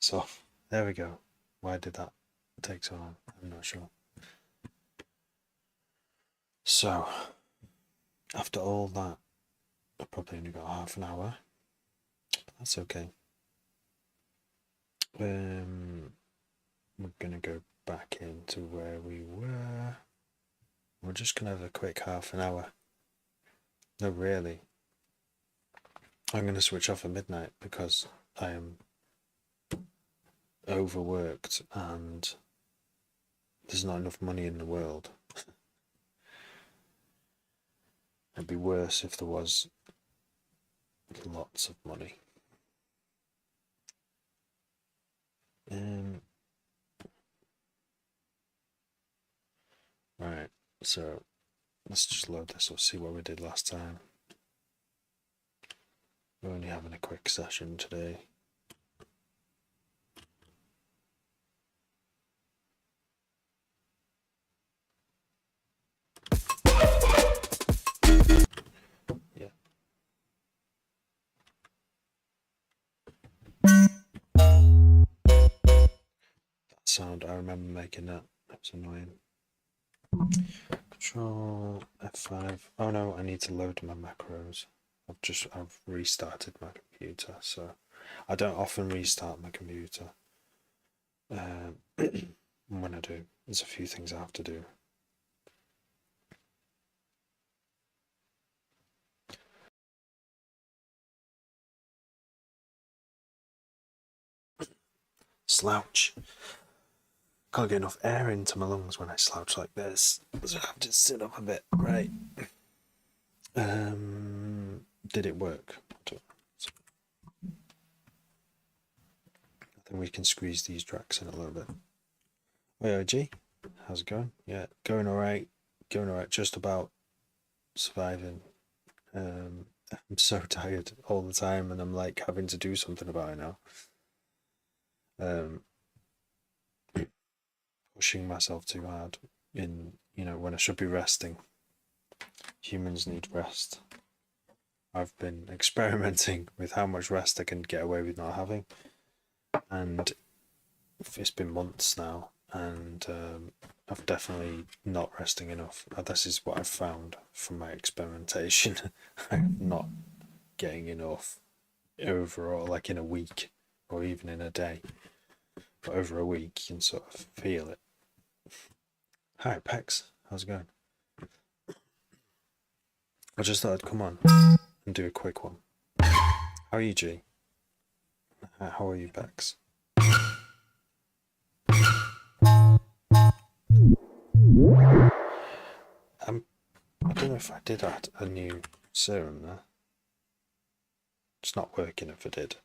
So there we go. Why did that take so long? I'm not sure. So after all that, I probably only got half an hour. But that's okay. We're gonna go back into where we were. We're just gonna have a quick half an hour. No, really. I'm gonna switch off at midnight because I am overworked and there's not enough money in the world. It'd be worse if there was lots of money. Right, so let's just load this up, see what we did last time. We're only having a quick session today. Yeah. That sound, I remember making that. That was annoying. Control F5. Oh no, I need to load my macros. I've restarted my computer, so I don't often restart my computer. When I do, there's a few things I have to do. Slouch. Can't get enough air into my lungs when I slouch like this. So I have to sit up a bit. Right. Did it work? I think we can squeeze these tracks in a little bit. Hey, OG, how's it going? Yeah, going alright. Going alright. Just about surviving. I'm so tired all the time, and I'm like having to do something about it now. Pushing myself too hard in, when I should be resting. Humans need rest. I've been experimenting with how much rest I can get away with not having, and it's been months now, and I've definitely not resting enough. This is what I've found from my experimentation. I'm not getting enough overall, like in a week or even in a day, but over a week you can sort of feel it. Hi Pex, how's it going? I just thought I'd come on and do a quick one. How are you, G? How are you, Pex? I don't know if I did add a new serum there. It's not working if I did.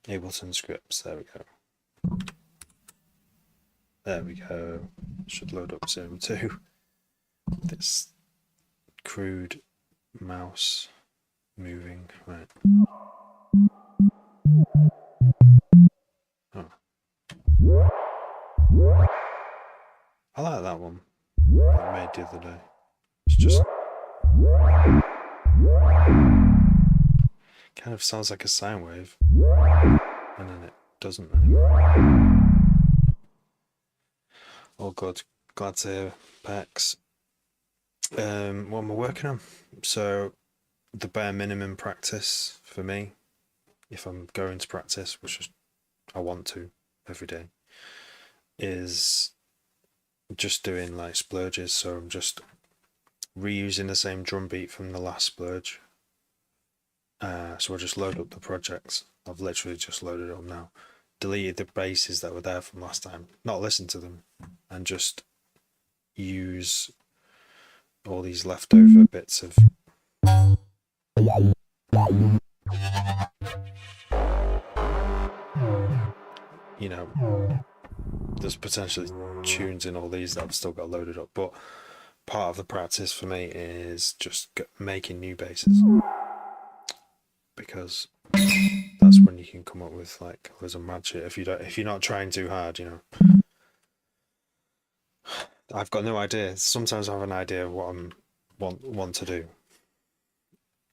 Ableton scripts, there we go. There we go. Should load up serum 2. This crude mouse moving, right. Oh. I like that one I made the other day. It's just kind of sounds like a sine wave, and then it doesn't anymore. All good. Glad to hear, Pax. What am I working on? So, the bare minimum practice for me, if I'm going to practice, which I want to every day, is just doing like splurges. So I'm just reusing the same drum beat from the last splurge. So I'll just load up the projects. I've literally just loaded it up now. Deleted the basses that were there from last time, not listened to them, and just use all these leftover bits of there's potentially tunes in all these that I've still got loaded up, but part of the practice for me is just making new basses, because that's when you can come up with like there's a mad shit if you're not trying too hard. I've got no idea. Sometimes I have an idea of what I want to do,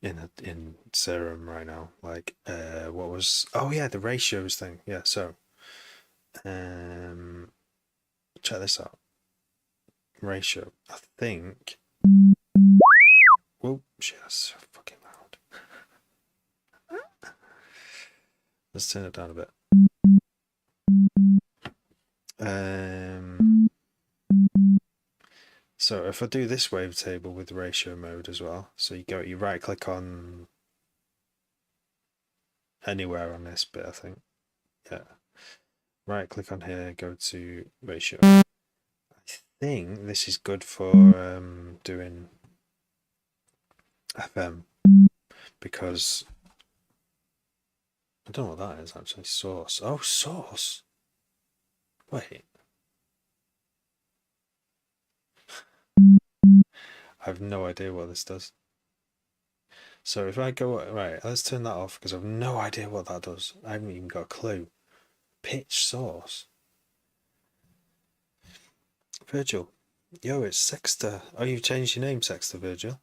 in serum right now. Like, what was? Oh yeah, the ratios thing. Yeah. So, um, check this out. Ratio. I think. Oh shit, that's so fucking loud. Let's turn it down a bit. Um. So if I do this wavetable with ratio mode as well, so you right click on anywhere on this bit, I think. Yeah. Right click on here, go to ratio. I think this is good for doing FM because I don't know what that is actually. Source. Oh, source. Wait. I have no idea what this does. So if I go right, let's turn that off because I've no idea what that does. I haven't even got a clue. Pitch source. Virgil. Yo, it's Sexter. Oh, you've changed your name, Sexter Virgil.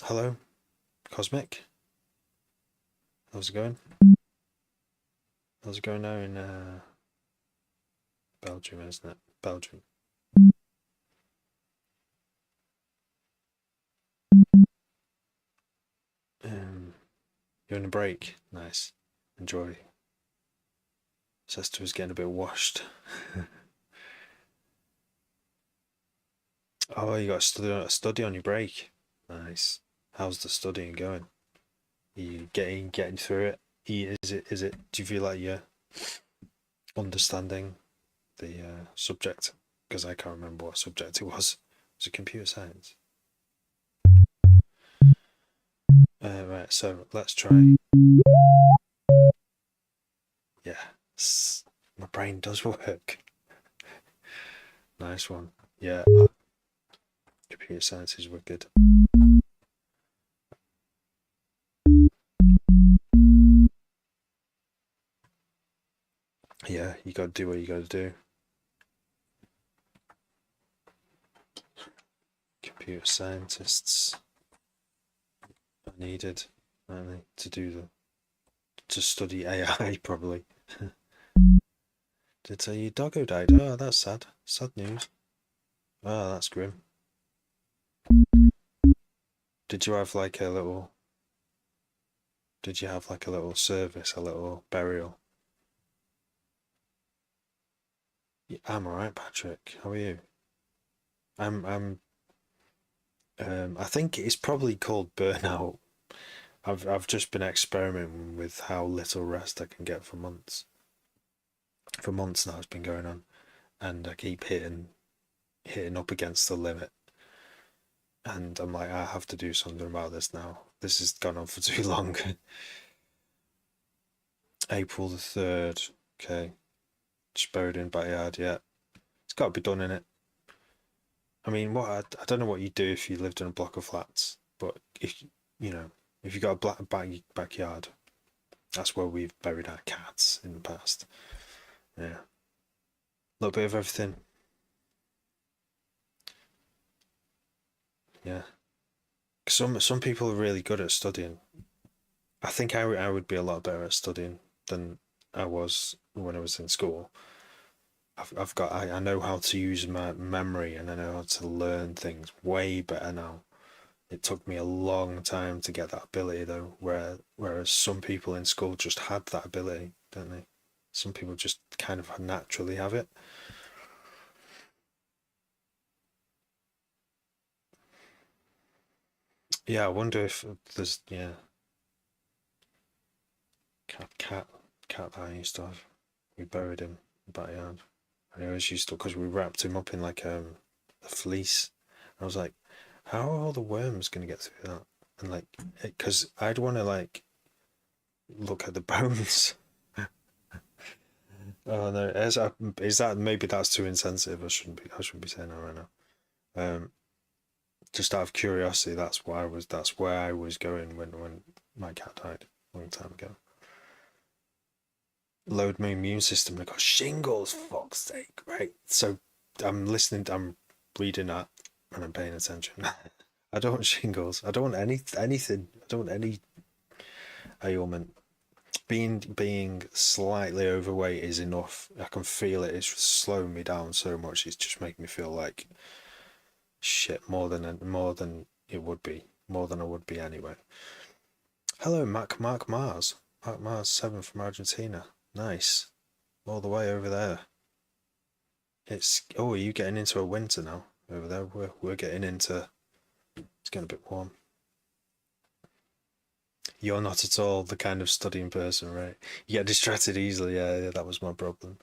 Hello, Cosmic. How's it going? How's it going now in Belgium, isn't it? Belgium. You're on a break. Nice. Enjoy. Sexter was getting a bit washed. Oh, you got a study on your break. Nice. How's the studying going? Are you getting through it? Is it? Do you feel like you're understanding the subject? Because I can't remember what subject it was. Was it computer science? Right. So let's try. Yeah. My brain does work. Nice one. Yeah. Computer science is wicked. Yeah, you got to do what you got to do. Computer scientists are needed, aren't they, to study AI probably. Did say your doggo died? Oh, that's sad. Sad news. Oh, that's grim. Did you have like a little? Did you have like a little service, a little burial? Yeah, I'm alright, Patrick. How are you? I'm. I think it's probably called burnout. I've just been experimenting with how little rest I can get for months. For months now, it's been going on, and I keep hitting up against the limit. And I'm like, I have to do something about this now. This has gone on for too long. April the 3rd. Okay. Just buried in backyard, yeah. It's got to be done in it. I mean, I don't know what you'd do if you lived in a block of flats, but if you got a backyard, that's where we've buried our cats in the past. Yeah. A little bit of everything. Yeah. Some people are really good at studying. I think I would be a lot better at studying than I was when I was in school. I know how to use my memory and I know how to learn things way better now. It took me a long time to get that ability though, whereas some people in school just had that ability, don't they? Some people just kind of naturally have it. Yeah, I wonder if there's cat cat that I used to have. We buried him in the backyard. And I always used to because we wrapped him up in like a fleece. I was like, how are all the worms gonna get through that? And like, because I'd want to like look at the bones. Oh no, is that maybe that's too insensitive? I shouldn't be saying that right now. Just out of curiosity, that's where I was going when my cat died a long time ago. Load my immune system. I got shingles. Fuck's sake! Right. So I'm listening. I'm reading that and I'm paying attention. I don't want shingles. I don't want anything. I don't want any ailment. Being slightly overweight is enough. I can feel it. It's slowing me down so much. It's just making me feel like shit more than it would be. More than I would be anyway. Hello, Mark Mars. Mark Mars 7 from Argentina. Nice. All the way over there. Are you getting into a winter now? Over there, we're getting into. It's getting a bit warm. You're not at all the kind of studying person, right? You get distracted easily. Yeah, that was my problem.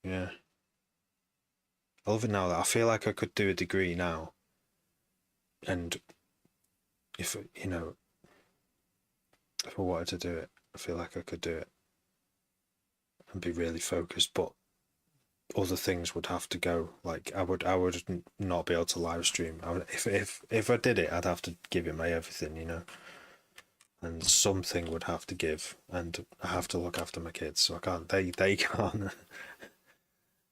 Yeah. I love it now. I feel like I could do a degree now, and if if I wanted to do it, I feel like I could do it and be really focused. But other things would have to go. Like I would not be able to live stream. If I did it, I'd have to give it my everything. And something would have to give, and I have to look after my kids, so I can't. They can't.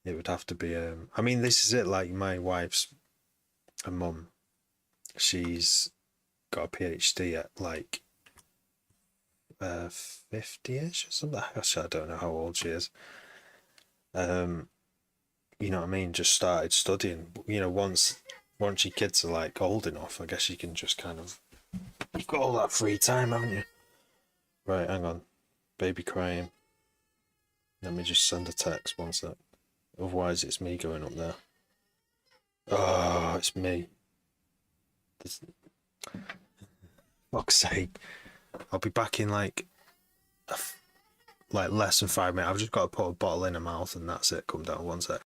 It would have to be. I mean, this is it. Like my wife's a mum. She's got a PhD at like 50ish or something. Gosh, I don't know how old she is. Um, you know what I mean? Just started studying. Once your kids are like old enough, I guess you can just kind of. You've got all that free time, haven't you? Right, hang on. Baby crying. Let me just send a text one sec. Otherwise, it's me going up there. Oh, it's me. This, fuck's sake. I'll be back in like less than 5 minutes. I've just got to put a bottle in her mouth and that's it. Come down one sec.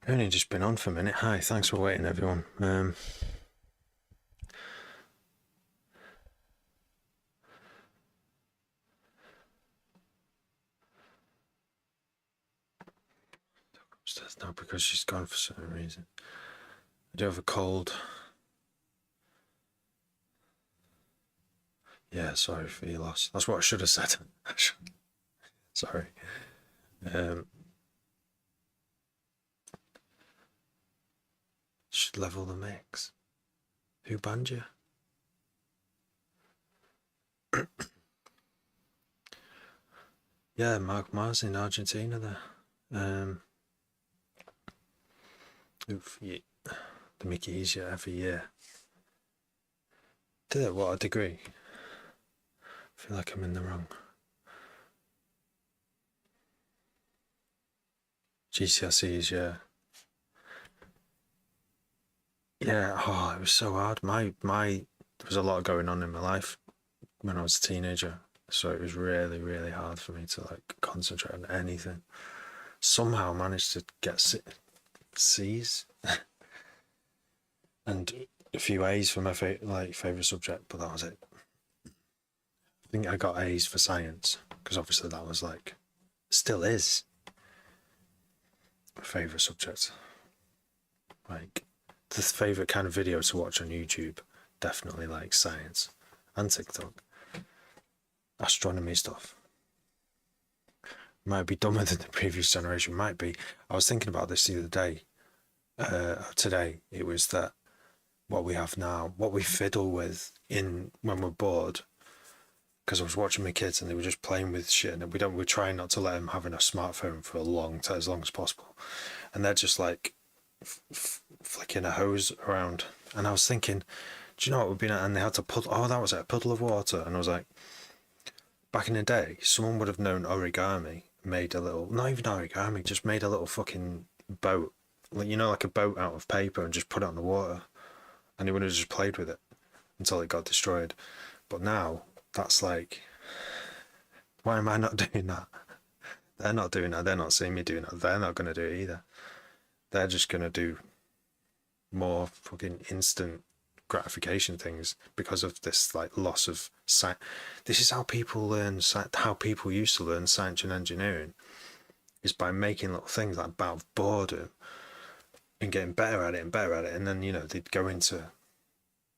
Only just been on for a minute. Hi, thanks for waiting, everyone. Upstairs now because she's gone for some reason. do you have a cold? Yeah, sorry for your loss. That's what I should have said. Sorry. Um, should level the mix. Who banned you? Yeah, Mark Mars in Argentina there. They make it easier every year. Did it? What a degree? I feel like I'm in the wrong. GCSEs, yeah. Yeah, oh, it was so hard. There was a lot going on in my life when I was a teenager, so it was really, really hard for me to like concentrate on anything. Somehow managed to get C's and a few A's for my favorite subject, but that was it. I think I got A's for science because obviously that was like, still is my favorite subject. Like the favorite kind of video to watch on YouTube, definitely like science and TikTok, astronomy stuff. Might be dumber than the previous generation. Might be. I was thinking about this the other day. Today it was that what we have now, what we fiddle with in when we're bored. Because I was watching my kids and they were just playing with shit, and we're trying not to let them have a smartphone for a long time, as long as possible, and they're just like flicking a hose around. And I was thinking, do you know what would be? And they had to put, oh, that was it, a puddle of water, and I was like, back in the day, someone would have known origami, made a little, not even origami, just made a little fucking boat, like like a boat out of paper, and just put it on the water, and they would have just played with it until it got destroyed. But now that's like, why am I not doing that? They're not doing that. They're not seeing me doing that. They're not going to do it either. They're just going to do more fucking instant gratification things because of this like loss of sight. This is how people learn, how people used to learn science and engineering, is by making little things like out of boredom and getting better at it and better at it, and then they'd go into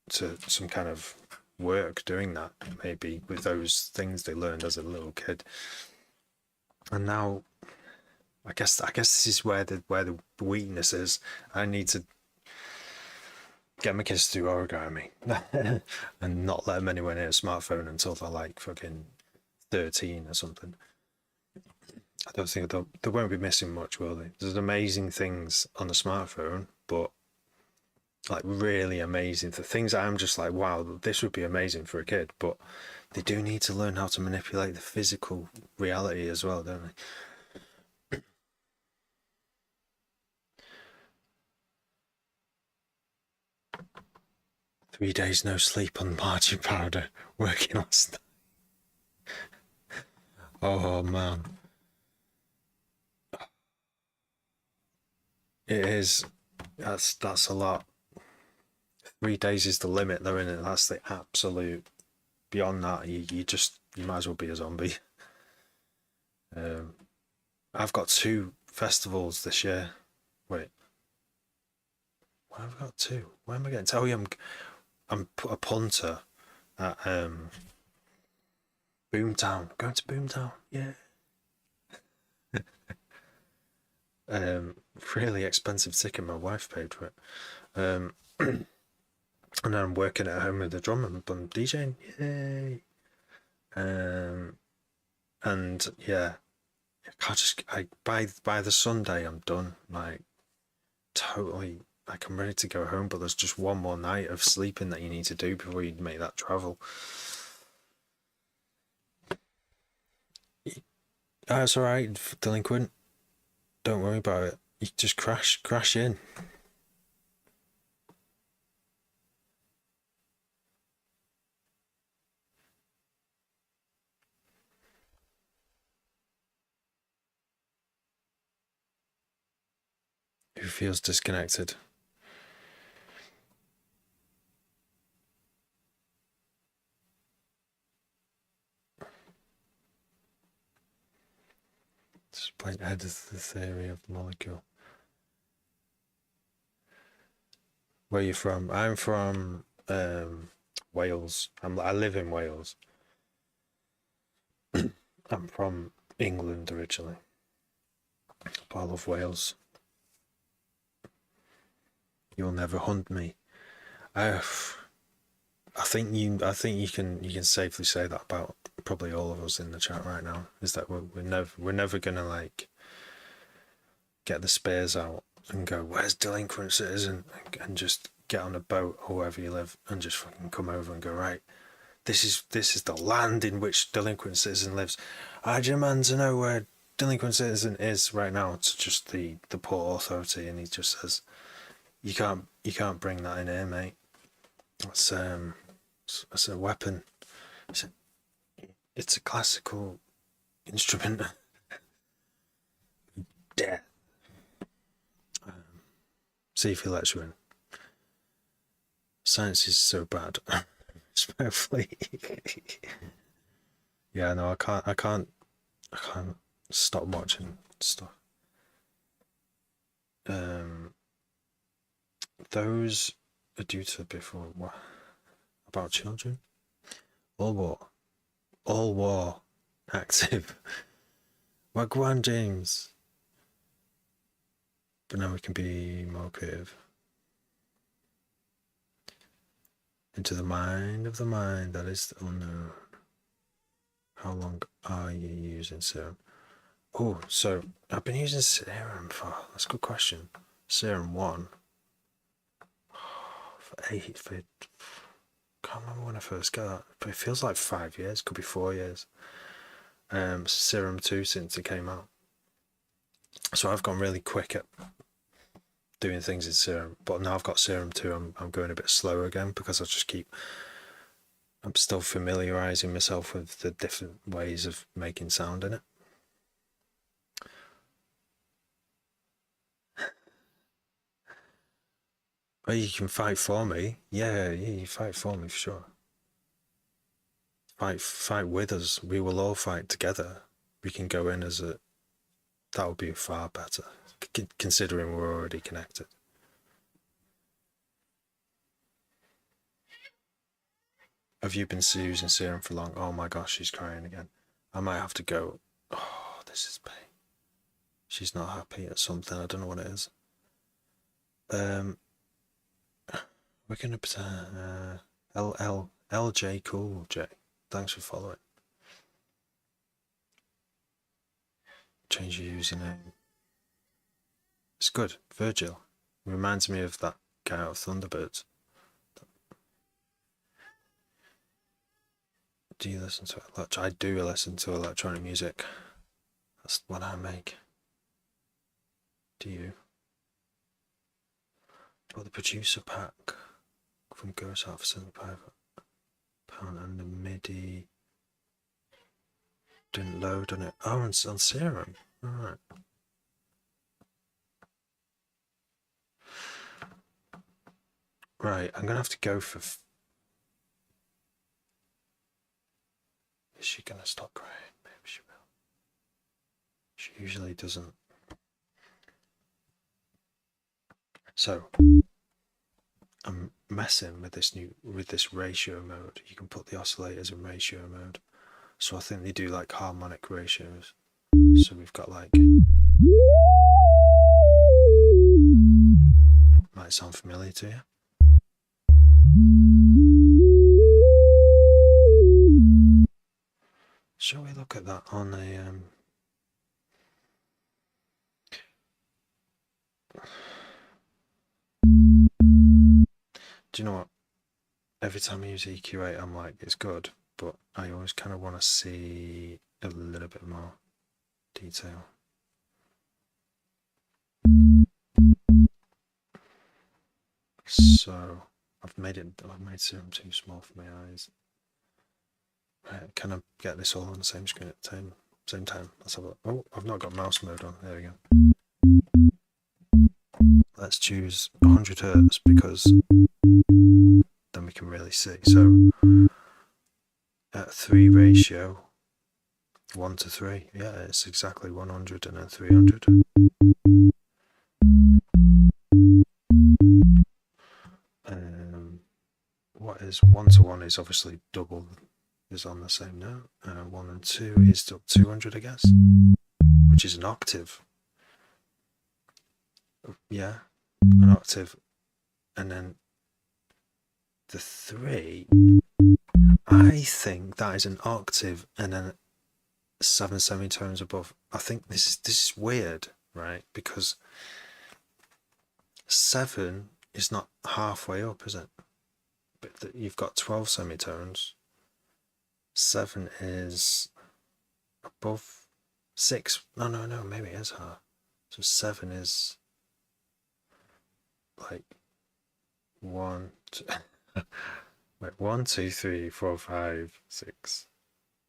some kind of work doing that, maybe with those things they learned as a little kid. And now I guess this is where the weakness is. I need to get my kids to do origami and not let them anywhere near a smartphone until they're like fucking 13 or something. I don't think they won't be missing much, will they? There's amazing things on the smartphone, but like really amazing things I'm just like, wow, this would be amazing for a kid, but they do need to learn how to manipulate the physical reality as well, don't they? 3 days no sleep on marching powder, working last night. Oh man. It is. That's a lot. 3 days is the limit though, isn't it? That's the absolute. Beyond that, you might as well be a zombie. I've got 2 festivals this year. Wait, why have I got 2? Where am I getting? Oh yeah, I'm a punter at Boomtown. Going to Boomtown, yeah. Really expensive ticket. My wife paid for it. And then I'm working at home with the drummer. I'm DJing, yay. And yeah, by the Sunday I'm done. Like totally, like I'm ready to go home. But there's just one more night of sleeping that you need to do before you make that travel. That's all right, delinquent. Don't worry about it. You just crash in. Who feels disconnected? Just playing ahead of the theory of the molecule. Where are you from? I'm from Wales. I live in Wales. I'm from England originally, but I love Wales. You'll never hunt me. I, I think you can safely say that about probably all of us in the chat right now. Is that we're never gonna like get the spears out and go, where's delinquent citizen, and just get on a boat or wherever you live and just fucking come over and go, right, this is the land in which delinquent citizen lives. I demand to know where delinquent citizen is right now to just the port authority, and he just says, you can't bring that in here, mate. That's a weapon. It's a classical instrument. Death. See if he lets you in. Science is so bad. Respectfully. Yeah, no, I can't stop watching stuff. Those are due to before what about children? All war, active. Wagwan James. But now we can be more creative. Into the mind of the mind that is unknown. How long are you using serum? Oh, so I've been using serum for, that's a good question. Serum 1 for can't remember when I first got that, but it feels like 5 years, could be 4 years. Serum 2 since it came out. So I've gone really quick at doing things in serum, but now I've got serum 2, I'm going a bit slower again because I'm still familiarizing myself with the different ways of making sound in it. Well, you can fight for me. Yeah, you fight for me for sure. Fight with us. We will all fight together. We can go in as a. That would be far better, considering we're already connected. Have you been using serum for long? Oh my gosh, she's crying again. I might have to go. Oh, this is pain. She's not happy at something. I don't know what it is. We're gonna pretend. LJ Cool J. Thanks for following. Change your username. It's good. Virgil. It reminds me of that guy out of Thunderbirds. Do you listen to it? I do listen to electronic music. That's what I make. Do you? Oh, the producer pack from Ghost Out for £75 and the MIDI didn't load on it. Oh, it's on Serum. Alright. Right, I'm gonna have to go for. Is she gonna stop crying? Maybe she will. She usually doesn't. So I'm messing with this ratio mode. You can put the oscillators in ratio mode. So I think they do like harmonic ratios. So we've got like. Might sound familiar to you. Shall we look at that on a Do you know what? Every time I use EQ8, I'm like, it's good, but I always kind of want to see a little bit more detail. So I've made serum too small for my eyes. Right, can I get this all on the same screen at the same time? Let's have a look. Oh, I've not got mouse mode on. There we go. Let's choose 100 Hertz because then we can really see. So at 3 ratio, 1 to 3. Yeah, it's exactly 100 and then 300. is 1 to 1 is obviously double, is on the same note. 1 and 2 is up 200, I guess, which is an octave. Yeah, an octave. And then the 3, I think that is an octave and then 7 semitones above. I think this is weird, right? Because 7 is not halfway up, is it? But you've got 12 semitones. 7 is above 6. No, maybe it is half. So 7 is like 1, 2, wait, 1, 2, 3, 4, 5, 6.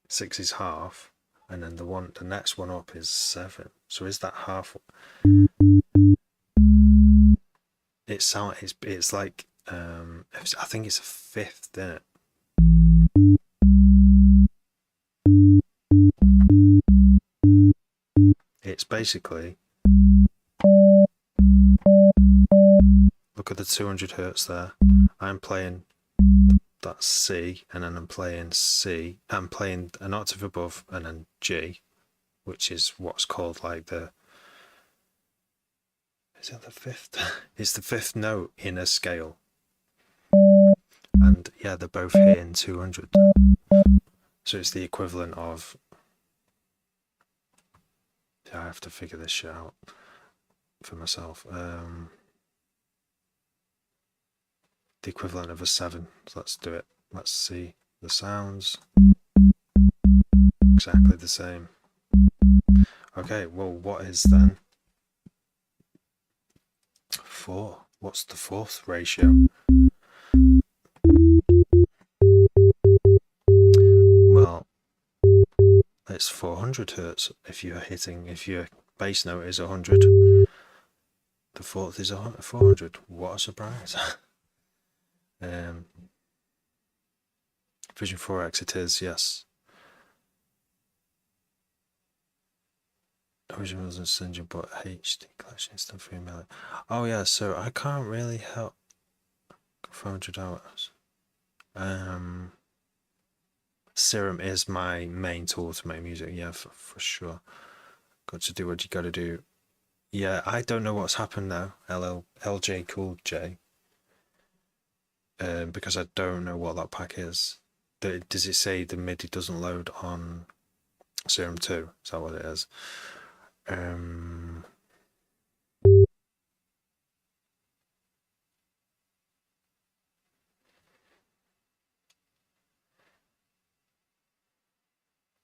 6 is half, and then the next one up is 7. So is that half? It's like I think it's a fifth, isn't it? It's basically, look at the 200 hertz there. I'm playing that C, and then I'm playing C. I'm playing an octave above, and then G, which is what's called like is it the fifth? It's the fifth note in a scale. And yeah, they're both hitting 200. So it's the equivalent of, yeah, I have to figure this shit out for myself. The equivalent of a 7. So let's do it. Let's see the sounds. Exactly the same. Okay, well, what is then 4? What's the fourth ratio? Well, it's 400 hertz. If your bass note is 100, the fourth is 400. What a surprise! Vision 4X it is, yes. Original wasn't Sinjin, but HD collection is still 3 million. Oh yeah, so I can't really help 400 hours. Serum is my main tool to make music, yeah, for sure. Got to do what you gotta do. Yeah, I don't know what's happened now, LJ Cool J. Because I don't know what that pack is. Does it say the MIDI doesn't load on Serum 2? Is that what it is?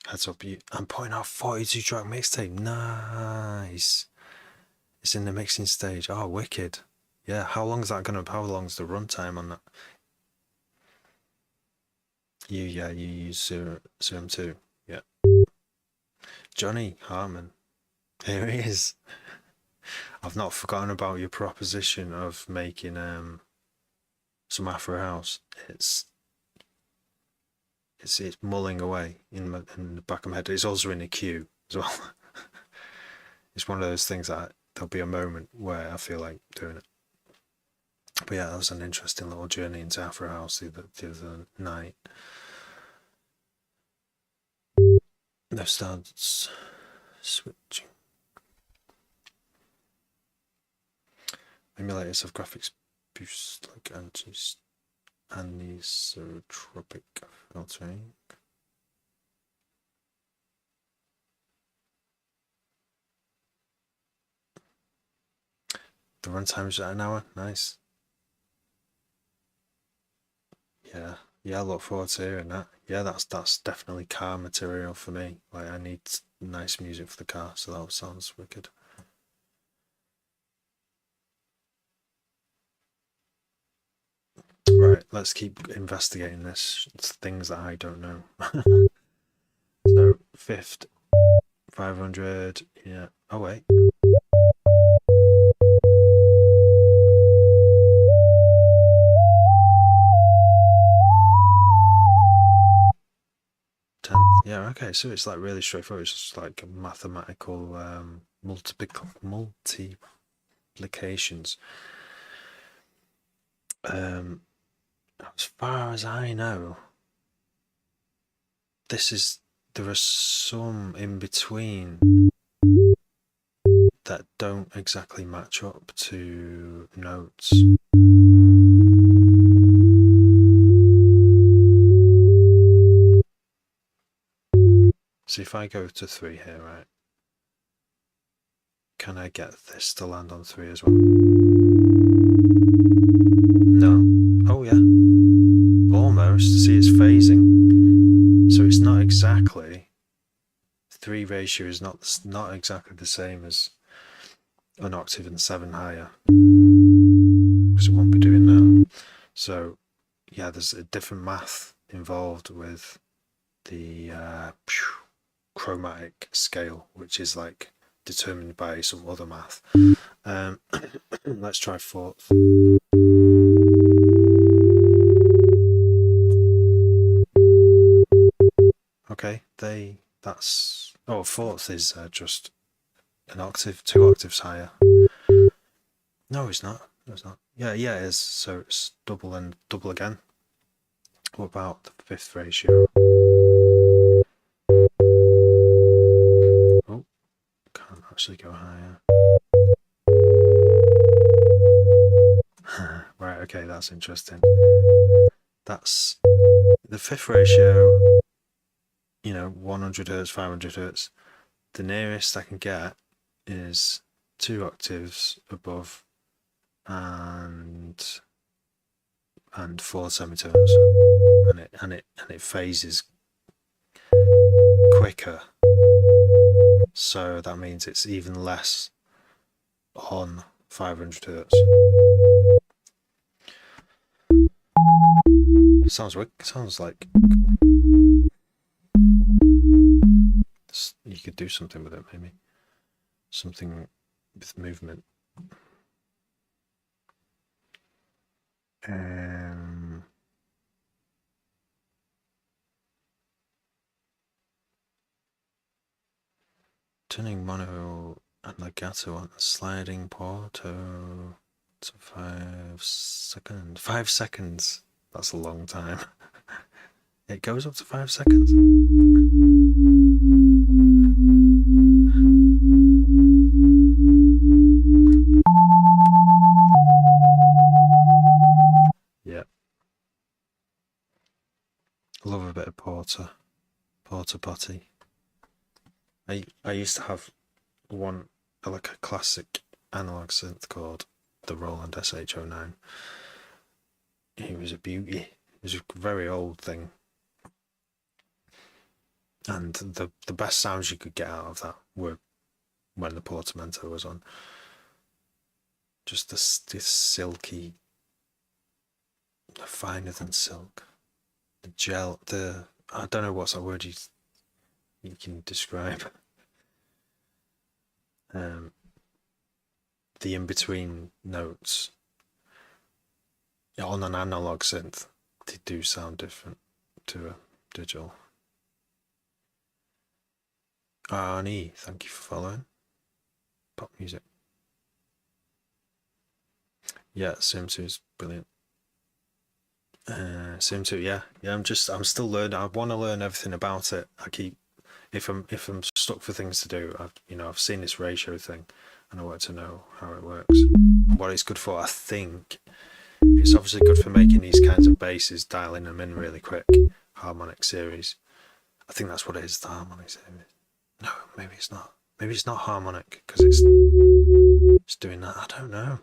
Heads up, I'm putting out 42 track mixtape. Nice. It's in the mixing stage. Oh, wicked. Yeah, how long's the runtime on that? You use Serum 2. Yeah. Johnny Harmon. Here he is. I've not forgotten about your proposition of making some Afro House. It's mulling away in the back of my head. It's also in the queue as well. It's one of those things that there'll be a moment where I feel like doing it. But yeah, that was an interesting little journey into Afro House the other night. Now starts switching. Emulators of graphics boost like anisotropic filtering. The runtime is at an hour. Nice. Yeah, I look forward to hearing that. Yeah, that's definitely car material for me. Like, I need nice music for the car, so that sounds wicked. Right, let's keep investigating this. It's things that I don't know. So, fifth, 500, yeah. Oh, wait. 10th, yeah, okay, so it's like really straightforward. It's just like mathematical multiplications. as far as I know, there are some in between that don't exactly match up to notes. So if I go to 3 here, right? Can I get this to land on 3 as well? No. Oh yeah. Almost. See, it's phasing. So it's not exactly 3 ratio is not exactly the same as an octave and 7 higher, because it won't be doing that. So yeah, there's a different math involved with the chromatic scale, which is like determined by some other math. Let's try fourth. Okay, fourth is just an octave, 2 octaves higher. No, it's not. No, it's not. Yeah, it is. So it's double and double again. What about the 5th ratio? Oh, can't actually go higher. Right, okay, that's interesting. That's the 5th ratio, 100 hertz, 500 hertz. The nearest I can get is 2 octaves above and 4 semitones, and it phases quicker, so that means it's even less on 500 hertz. Sounds like you could do something with it, maybe something with movement. Turning mono and legato on the sliding porto to 5 seconds. 5 seconds. That's a long time. It goes up to 5 seconds. Yeah. Love a bit of porter potty. I used to have one, like a classic analog synth called the Roland SH09. It was a beauty. It was a very old thing, and the best sounds you could get out of that were when the portamento was on. Just this silky, finer than silk, the gel, I don't know what's that word you can describe. The in-between notes on an analog synth, they do sound different to a digital. Arnie, thank you for following. Pop music. Yeah, Sim 2 is brilliant. Sim 2, yeah. I'm still learning. I want to learn everything about it. If I'm stuck for things to do, I've seen this ratio thing, and I want to know how it works, what it's good for. I think it's obviously good for making these kinds of basses, dialing them in really quick, harmonic series. I think that's what it is, the harmonic series. No, maybe it's not. Maybe it's not harmonic because it's doing that. I don't know.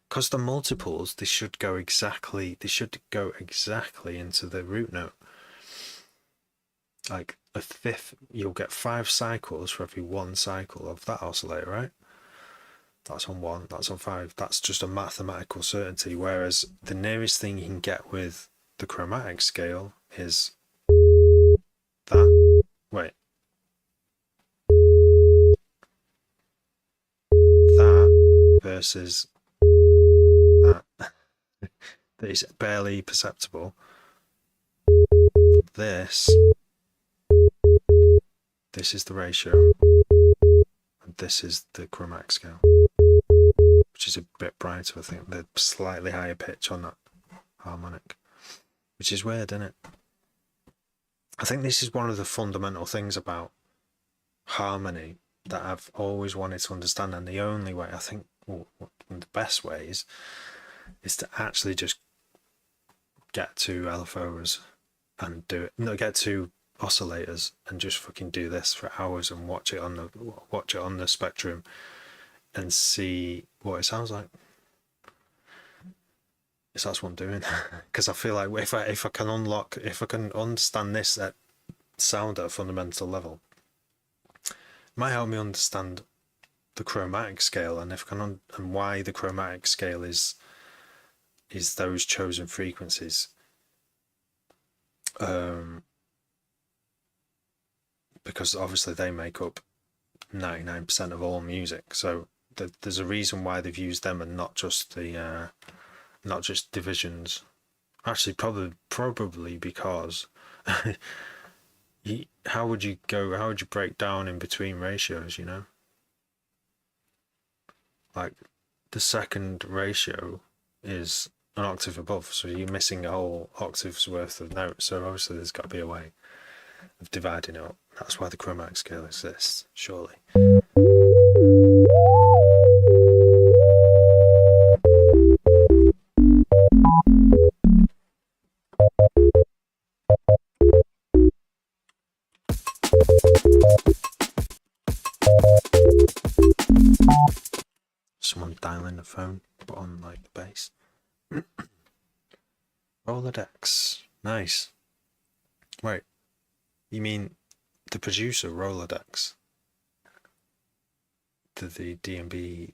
Because the multiples, they should go exactly into the root note. Like a fifth, you'll get 5 cycles for every 1 cycle of that oscillator, right? That's on 1, that's on 5. That's just a mathematical certainty. Whereas the nearest thing you can get with the chromatic scale is that. Wait. That versus that. That is barely perceptible. This is the ratio, and this is the chromatic scale, which is a bit brighter. I think the slightly higher pitch on that harmonic, which is weird, isn't it? I think this is one of the fundamental things about harmony that I've always wanted to understand, and the only way I think, one of the best ways, is to actually just get to LFOs and do it. No, get to oscillators and just fucking do this for hours and watch it on the spectrum and see what it sounds like. So that's what I'm doing, because I feel like if I can understand this at sound at a fundamental level, it might help me understand the chromatic scale, and and why the chromatic scale is those chosen frequencies. Because obviously they make up 99% of all music, so there's a reason why they've used them and not just divisions. Actually, probably because how would you break down in between ratios, you know? Like, the second ratio is an octave above, so you're missing a whole octave's worth of notes, so obviously there's got to be a way of dividing it up. That's why the chromatic scale exists, surely. Someone dialing the phone, but on like the bass. Rolodex, nice. Wait, you mean the producer Rolodex? The D&B,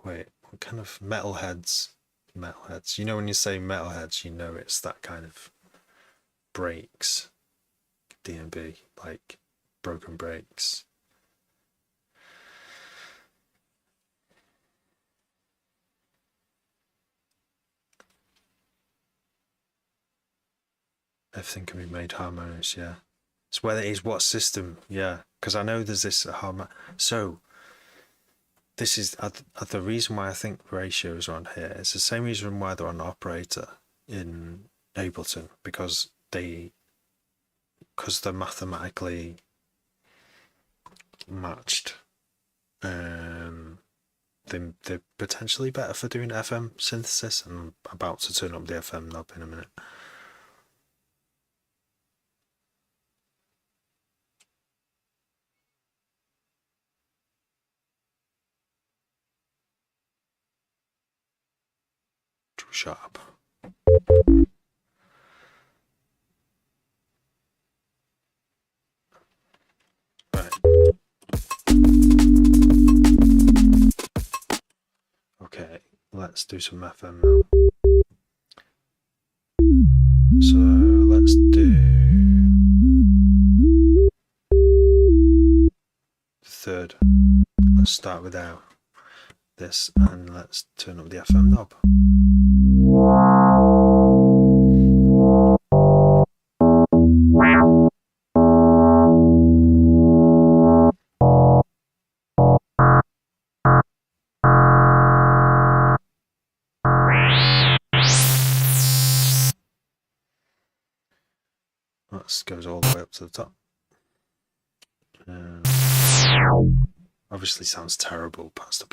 what kind of metalheads? You know, when you say metalheads, you know it's that kind of breaks. D&B, like broken breaks. Everything can be made harmonious, yeah. It's whether it is what system, yeah. Because I know there's this So this is the reason why I think ratios are on here. It's the same reason why they're on operator in Ableton, because they're mathematically matched. They're potentially better for doing FM synthesis, and I'm about to turn up the FM knob in a minute. Too sharp. Right. Okay, let's do some FM now. So let's do the third. Let's start with this, and let's turn up the FM knob. That goes all the way up to the top. Obviously sounds terrible past a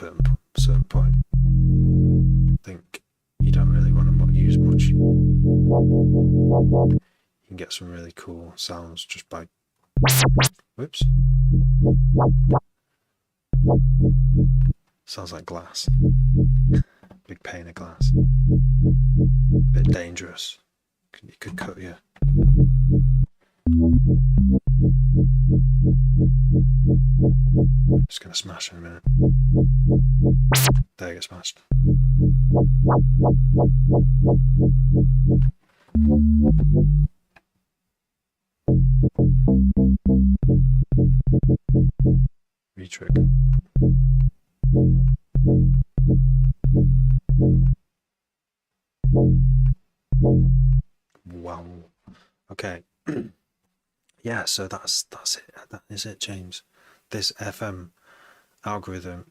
certain point. I think you don't really want to use much. You can get some really cool sounds just by... Whoops. Sounds like glass. Big pane of glass. Bit dangerous. It could cut you. Just gonna smash in a minute. There, it gets smashed. Retrig. Wow. Okay. Yeah, so that's it. That is it, James. This FM algorithm,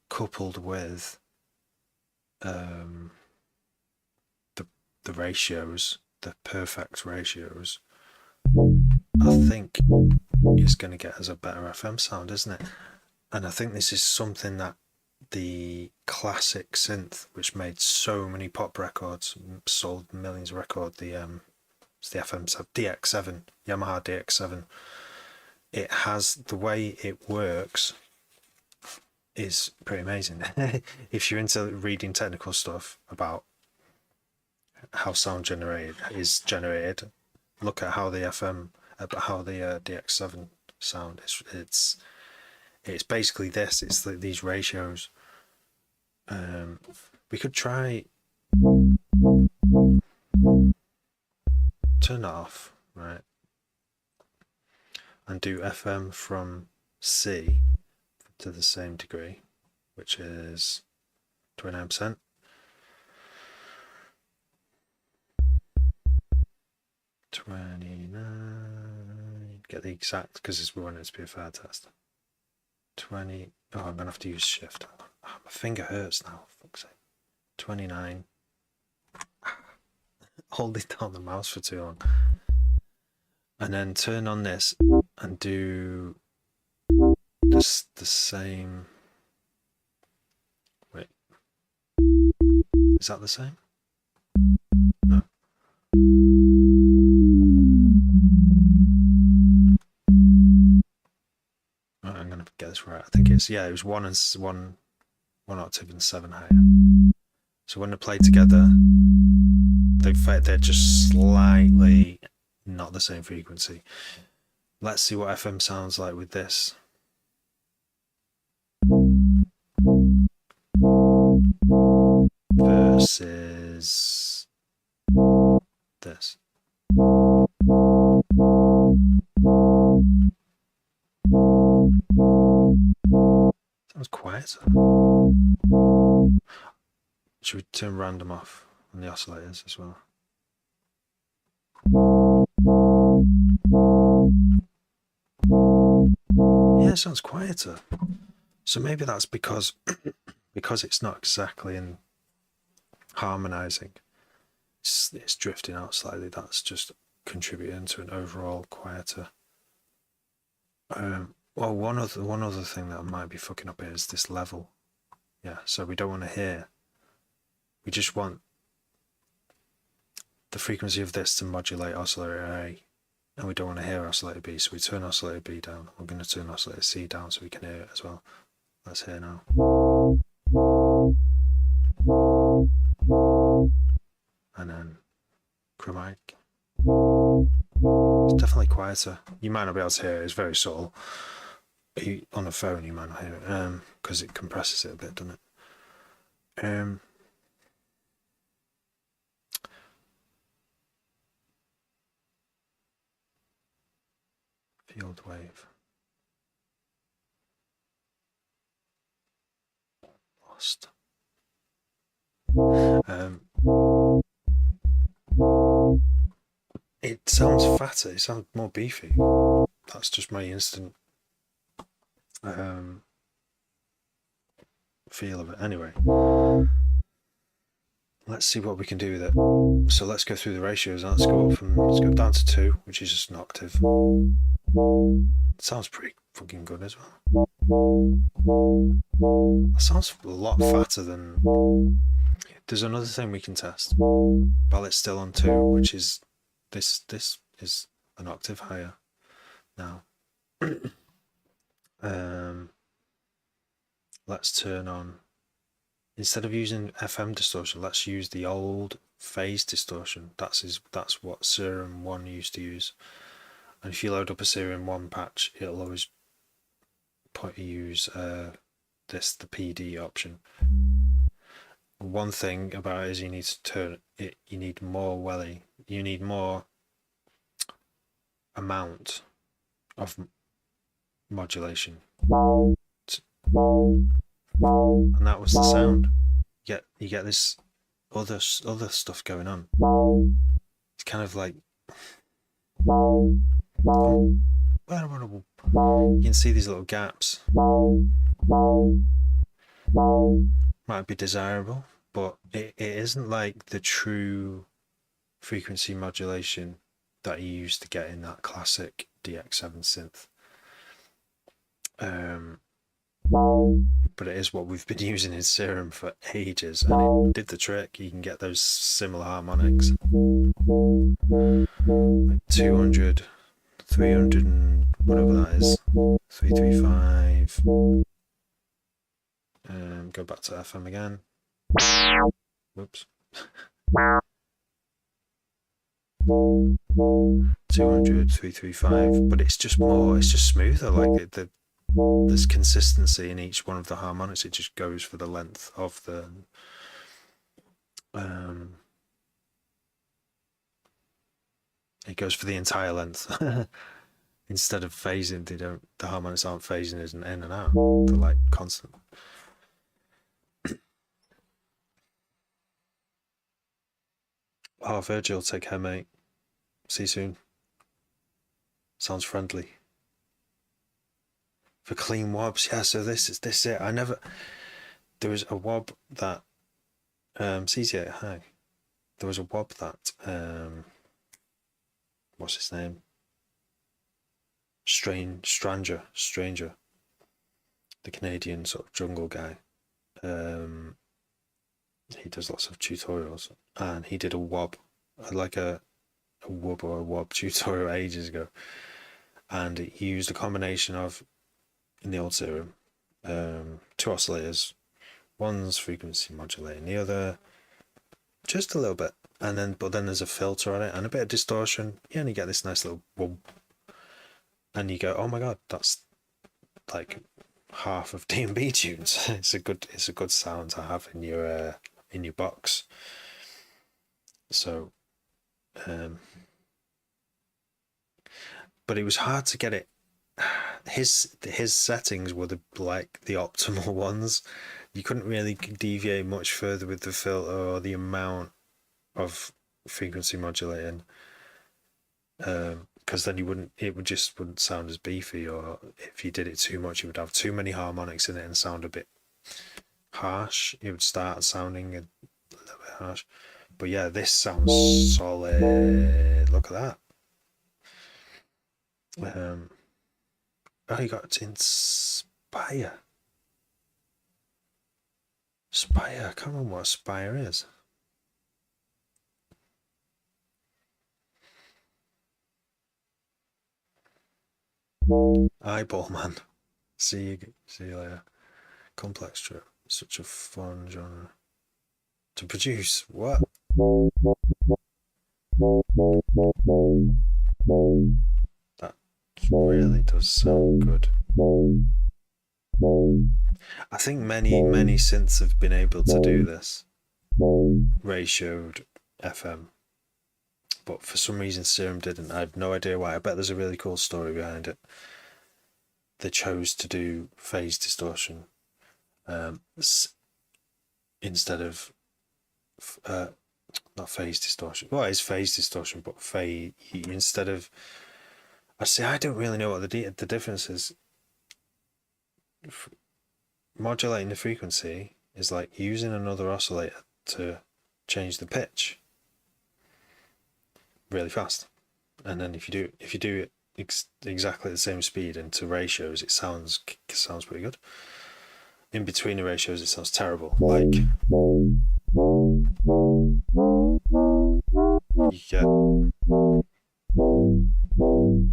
coupled with the ratios, the perfect ratios, I think is going to get us a better FM sound, isn't it? And I think this is something that the classic synth, which made so many pop records, sold millions of records, it's the FM DX7, Yamaha DX7. It has, the way it works is pretty amazing. If you're into reading technical stuff about how sound is generated, look at how the DX7 sound is. It's basically this. It's these ratios. We could try turn it off, right, and do FM from C to the same degree, which is 29%. Get the exact, because we want it to be a fair test. 20. Oh, I'm gonna have to use shift. Oh, my finger hurts now. Fuck's sake. 29. Holding down the mouse for too long. And then turn on this and do this the same. Wait. Is that the same? No. Right, I'm gonna get this right. I think it's, yeah, it was one octave and 7 higher. So when they play together, they're just slightly not the same frequency. Let's see what FM sounds like with this. Versus this. Sounds quieter. Should we turn random off on the oscillators as well? Yeah, it sounds quieter. So maybe that's because it's not exactly in harmonizing. It's drifting out slightly. That's just contributing to an overall quieter. Well, one other thing that I might be fucking up here is this level. Yeah, so we don't want to hear. We just want the frequency of this to modulate oscillator A, and we don't want to hear oscillator B, so we turn oscillator B down. We're going to turn oscillator C down so we can hear it as well. Let's hear now. And then chromatic. It's definitely quieter. You might not be able to hear it, it's very subtle. On a phone you might not hear it, because it compresses it a bit, doesn't it? Field wave. Lost. It sounds fatter, it sounds more beefy. That's just my instant feel of it. Anyway, let's see what we can do with it. So let's go through the ratios. Let's go down to 2, which is just an octave. It sounds pretty fucking good as well. That sounds a lot fatter than. There's another thing we can test while it's still on 2, which is this is an octave higher now. Let's turn on, instead of using FM distortion, let's use the old phase distortion. That's what Serum 1 used to use. And if you load up a Serum 1 patch, it'll always use the PD option. One thing about it is you need to turn it, you need more welly, you need more amount of modulation. And that was the sound. You get this other stuff going on. It's kind of like you can see these little gaps. Might be desirable, but it isn't like the true frequency modulation that you used to get in that classic DX7 synth. But it is what we've been using in Serum for ages, and it did the trick. You can get those similar harmonics, like 200, 300, and whatever that is, 335. Go back to FM again. Whoops. 200, 335, but it's just smoother. Like there's consistency in each one of the harmonics. It just goes for the length of the it goes for the entire length. Instead of phasing, the harmonics aren't phasing in and out. They're like constant. Oh, Virgil, take care, mate. See you soon. Sounds friendly. For clean wobs, yeah. So this is it. There was a wob that CZ, hi. There was a wob that what's his name? Stranger, the Canadian sort of jungle guy. He does lots of tutorials, and he did a wob, like a wub or a wob tutorial ages ago, and he used a combination of, in the old Serum, two oscillators, one's frequency modulating, the other just a little bit, but then there's a filter on it and a bit of distortion, and you get this nice little wub, and you go, oh my god, that's like half of D&B tunes. It's a good sound to have in your box. So but it was hard to get it. His settings were the optimal ones. You couldn't really deviate much further with the filter or the amount of frequency modulating, because then it wouldn't sound as beefy, or if you did it too much, you would have too many harmonics in it and sound a bit harsh. It would start sounding a little bit harsh. But yeah, this sounds solid. Look at that. You got to Inspire. Spire. I can't remember what Spire is. Eyeball Man. See you later. Complex trip. Such a fun genre to produce. What? That really does sound good. I think many synths have been able to do this. Ratioed FM. But for some reason Serum didn't. I have no idea why. I bet there's a really cool story behind it. They chose to do phase distortion instead of not phase distortion. Well, it's phase distortion, but instead of. I don't really know what the difference is. Modulating the frequency is like using another oscillator to change the pitch really fast, and then if you do it exactly the same speed into ratios, it sounds pretty good. In between the ratios, it sounds terrible. Like you get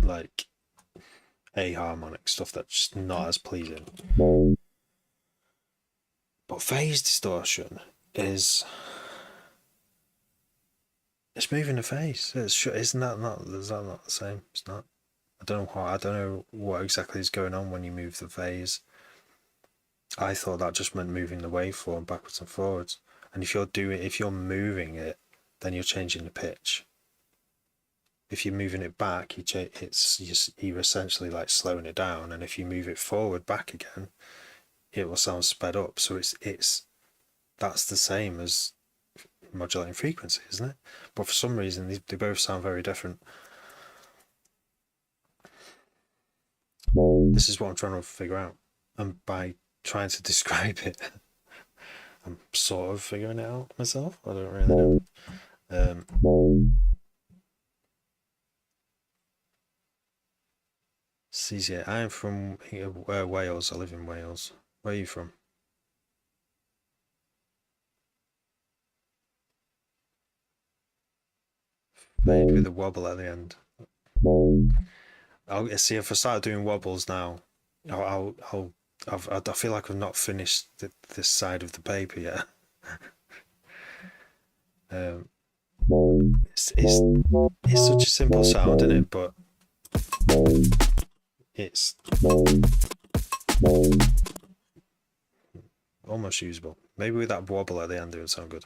like a harmonic stuff that's just not as pleasing. But phase distortion is moving the phase. Isn't that not? Is that not the same? It's not. I don't know what exactly is going on when you move the phase. I thought that just meant moving the waveform backwards and forwards. And if you're moving it, then you're changing the pitch. If you're moving it back, you're essentially like slowing it down. And if you move it forward back again, it will sound sped up. So that's the same as modulating frequency, isn't it? But for some reason, they both sound very different. This is what I'm trying to figure out, and by trying to describe it, I'm sort of figuring it out myself. I don't really know. Um, CJ, I am from Wales. I live in Wales. Where are you from? Fade with a wobble at the end. I'll see if I start doing wobbles now. I feel like I've not finished this side of the paper yet. Um, it's such a simple sound, isn't it? But it's almost usable. Maybe with that wobble at the end, it would sound good.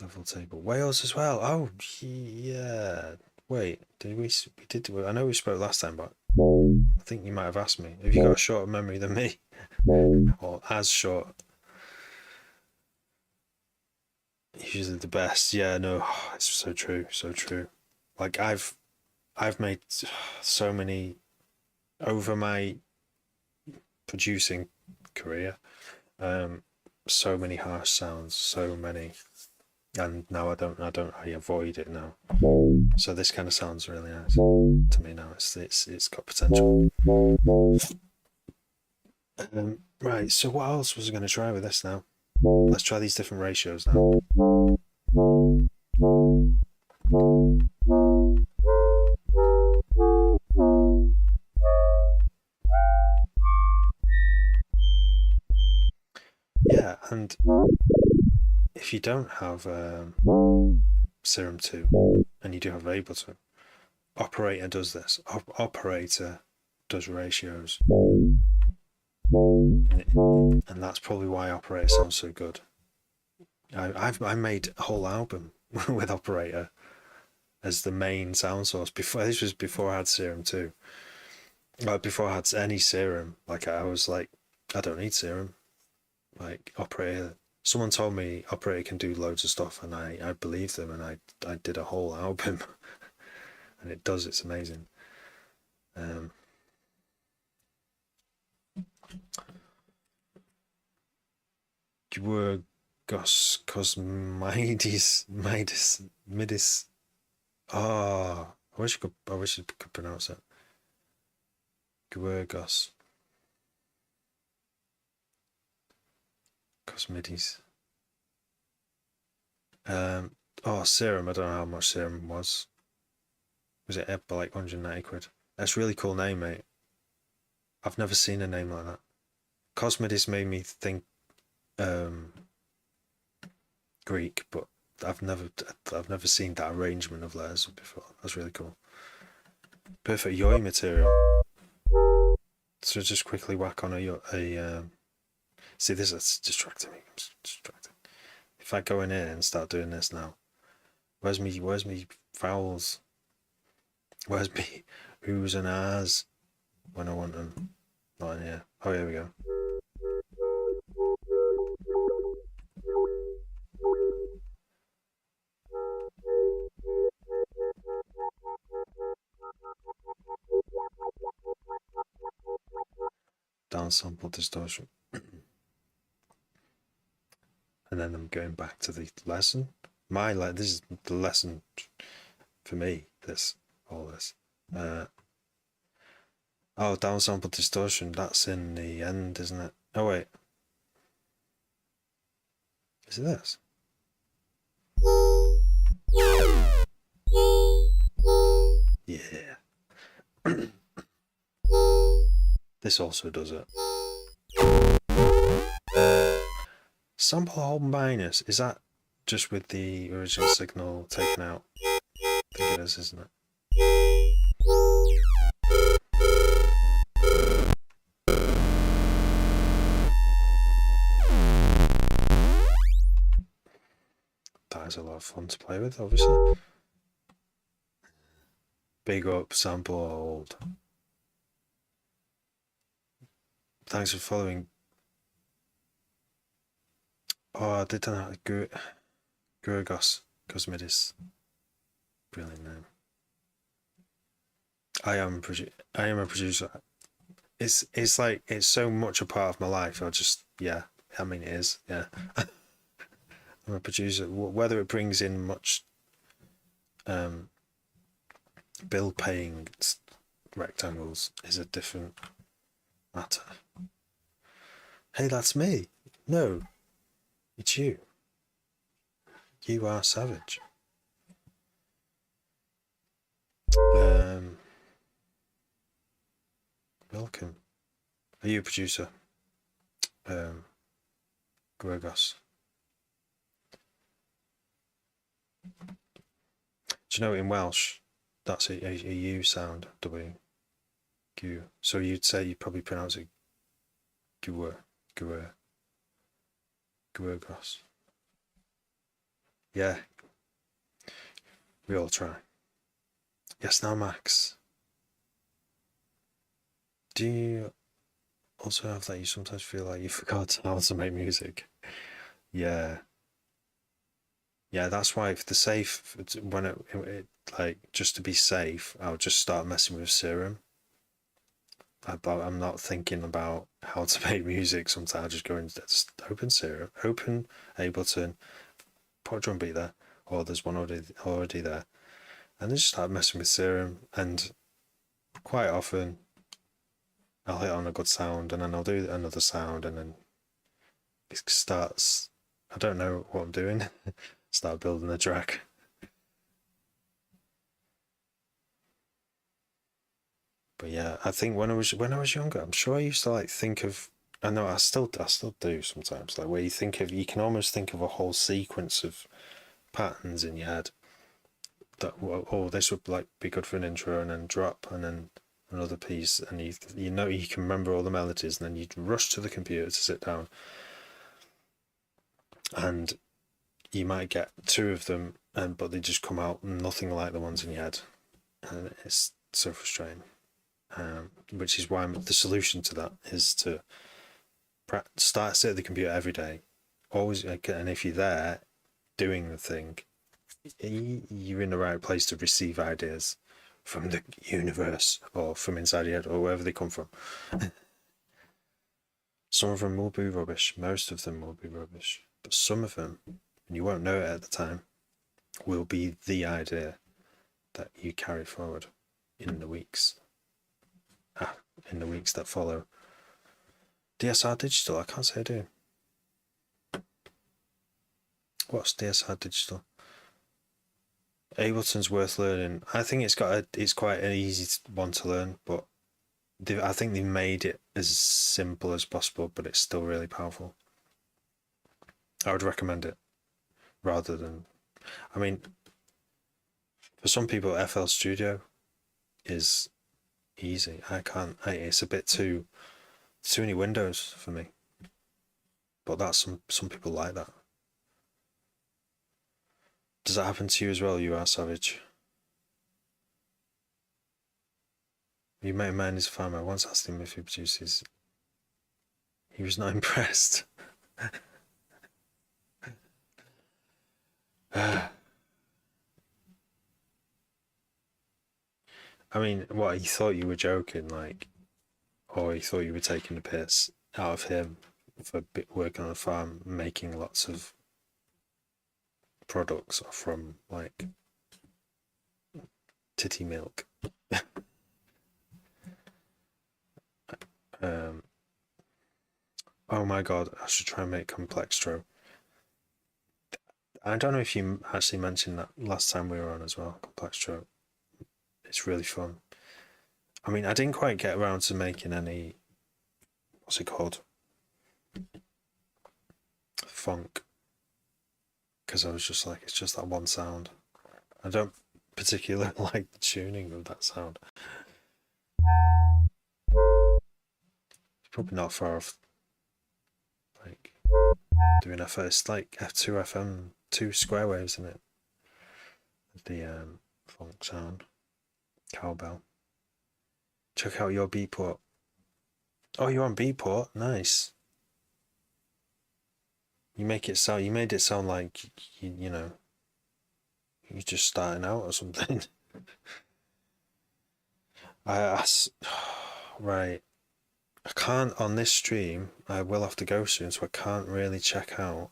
Level table. Wales as well. Oh, yeah. Wait, did we did. I know we spoke last time, but I think you might have asked me. Have you got a shorter memory than me? Or as short? Usually the best. Yeah, no, it's so true, so true. Like I've made so many over my producing career. Um, so many harsh sounds, so many, and now I avoid it now. So this kind of sounds really nice to me now. It's got potential. Right. So what else was I going to try with this now? Let's try these different ratios now. Yeah, and if you don't have Serum 2 and you do have Ableton, Operator does this. Operator does ratios. And that's probably why Operator sounds so good. I made a whole album with Operator as the main sound source. This was before I had Serum 2. Like before I had any Serum, like I was like, I don't need Serum. Like Operator, someone told me Operator can do loads of stuff, and I believed them, and I did a whole album, and it does. It's amazing. Um, Midis. Oh, I wish I could pronounce it. Guergos Cosmidis. Serum. I don't know how much Serum was. Was it like 190 quid? That's a really cool name, mate. I've never seen a name like that. Cosmidis made me think Greek, but I've never seen that arrangement of letters before. That's really cool. Perfect yoi material. So just quickly whack on a see, this is distracting me. I'm distracted. If I go in here and start doing this now, where's me vowels? Where's me oohs and ahs when I want them? Not in here. Oh, here we go. Downsample distortion. And then I'm going back to the lesson. This is the lesson for me. All this. Downsample distortion. That's in the end, isn't it? Oh wait, is it this? Yeah. This also does it. Sample hold minus, is that just with the original signal taken out? I think it is, isn't it? That is a lot of fun to play with, obviously. Big up, sample hold. Thanks for following. Oh, I did that. Gurgos Cosmidis. Brilliant name. I am a producer. it's like it's so much a part of my life. I just yeah. I mean, it is. Yeah, I'm a producer. Whether it brings in much um, bill paying rectangles is a different matter. Hey, that's me. No, it's you. You are savage. Um, welcome. Are you a producer? Um, Gorgos. Do you know in Welsh, that's a U sound, W. Gu. So you'd say you probably pronounce it Gwer, Gwer, Gorgos. Yeah, we all try. Yes, now Max. Do you also have that you sometimes feel like you forgot how to make music? Yeah. Yeah, that's why if the safe when it like just to be safe, I'll just start messing with Serum. I'm not thinking about how to make music. Sometimes I just go and just open Serum, open Ableton, put a drum beat there, or there's one already there, and then just start messing with Serum. And quite often, I'll hit on a good sound, and then I'll do another sound, and then it starts. I don't know what I'm doing. Start building a track. But yeah, I think when I was younger, I'm sure I used to like think of. I know I still do sometimes. Like where you can almost think of a whole sequence of patterns in your head. That oh, this would like be good for an intro, and then drop, and then another piece, and you know you can remember all the melodies, and then you'd rush to the computer to sit down, and you might get two of them, and but they just come out nothing like the ones in your head, and it's so frustrating. Which is why the solution to that is to sit at the computer every day, always, and if you're there doing the thing, you're in the right place to receive ideas from the universe or from inside your head or wherever they come from. Some of them will be rubbish, most of them will be rubbish, but some of them, and you won't know it at the time, will be the idea that you carry forward in the weeks in the weeks that follow. DSR Digital, I can't say I do. What's DSR Digital? Ableton's worth learning. I think it's quite an easy one to learn, but I think they've made it as simple as possible, but it's still really powerful. I would recommend it rather than. I mean, for some people, FL Studio is easy. I can't. It's a bit too many windows for me. But that's some people like that. Does that happen to you as well? You are savage. You mate of mine is a farmer. I once asked him if he produces. He was not impressed. I mean, what, he thought you were joking, like, or he thought you were taking the piss out of him for working on a farm, making lots of products from like titty milk. um, oh my god, I should try and make complextro. I don't know if you actually mentioned that last time we were on as well. Complextro, it's really fun. I mean, I didn't quite get around to making any. What's it called? Funk, because I was just like, it's just that one sound. I don't particularly like the tuning of that sound. It's probably not far off. Like doing It's like F2 FM, two square waves in it. The funk sound, cowbell. Check out your Beatport. Oh, you're on Beatport. Nice. You made it sound like you know you're just starting out or something. I right. I can't on this stream. I will have to go soon, so I can't really check out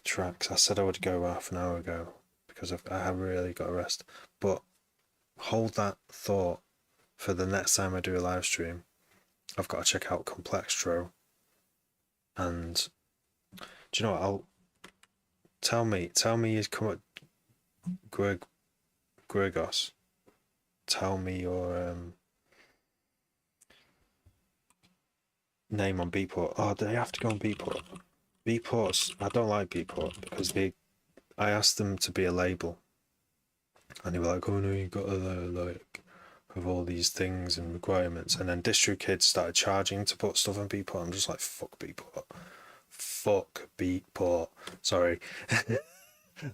tracks. I said I would go half an hour ago because I have really got to rest. But hold that thought for the next time I do a live stream. I've got to check out Complextro. And do you know what? I'll tell me you come at Gregos. Tell me your name on Beatport. Oh, do they have to go on Beatport? Beatport's, I don't like Beatport because I asked them to be a label, and they were like, "Oh no, you got to like have all these things and requirements." And then DistroKid started charging to put stuff on Beatport. I'm just like, "Fuck Beatport, fuck Beatport." Sorry,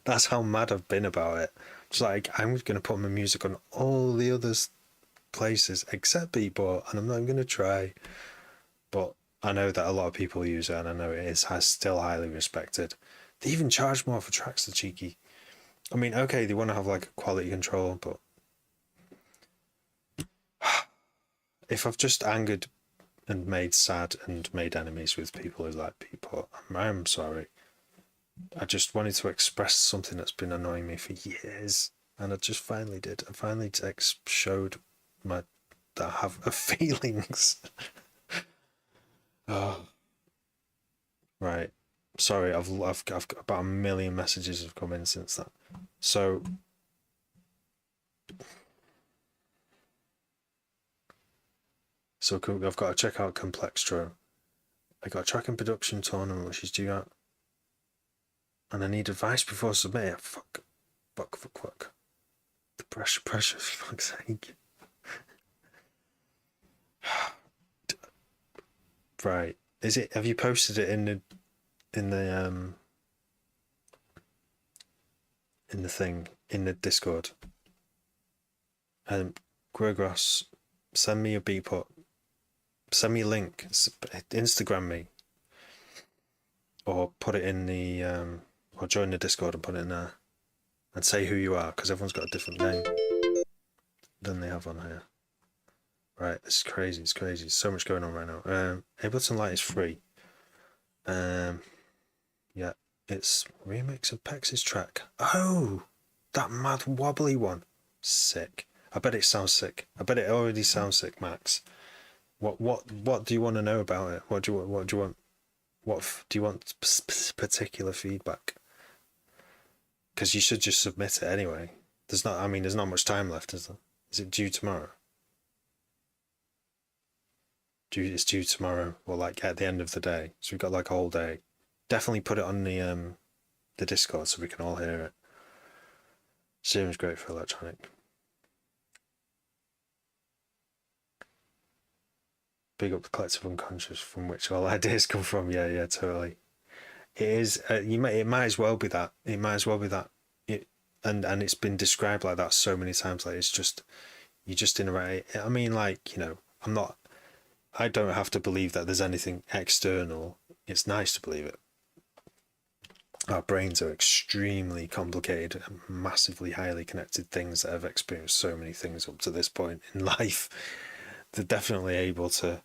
that's how mad I've been about it. It's like I'm gonna put my music on all the other places except Beatport, and I'm not gonna try. But I know that a lot of people use it, and I know it is still highly respected. They even charge more for tracks, the cheeky. I mean, okay, they want to have like quality control, but if I've just angered and made sad and made enemies with people who like people, I'm sorry. I just wanted to express something that's been annoying me for years, and I just finally did. I finally showed my that I have feelings. Oh, right. Sorry, I've got about a million messages have come in since that. So I've got to check out Complextro. I got a track and production tournament which is due out, and I need advice before submitting. Fuck. The pressure, for fuck's sake. Right. Is it? Have you posted it in the in the in the thing in the Discord? Gregos, send me your Beatport. Send me a link. Instagram me, or put it in the or join the Discord and put it in there, and say who you are, because everyone's got a different name than they have on here. Right, this is crazy. It's crazy. There's so much going on right now. Ableton Light is free. Yeah, it's remix of Pex's track. Oh, that mad wobbly one. Sick. I bet it sounds sick. I bet it already sounds sick, Max. What do you want to know about it? What do you want? What do you want particular feedback? Because you should just submit it anyway. There's not. I mean, there's not much time left, is there? Is it due tomorrow? It's due tomorrow, or like at the end of the day. So we've got like a whole day. Definitely put it on the Discord so we can all hear it. Seems great for electronic. Big up the collective unconscious from which all ideas come from. Yeah, totally. It is. It might as well be that. It might as well be that. And it's been described like that so many times. Like it's just you're just in a right. I mean, like I'm not. I don't have to believe that there's anything external. It's nice to believe it. Our brains are extremely complicated and massively highly connected things that have experienced so many things up to this point in life. They're definitely able to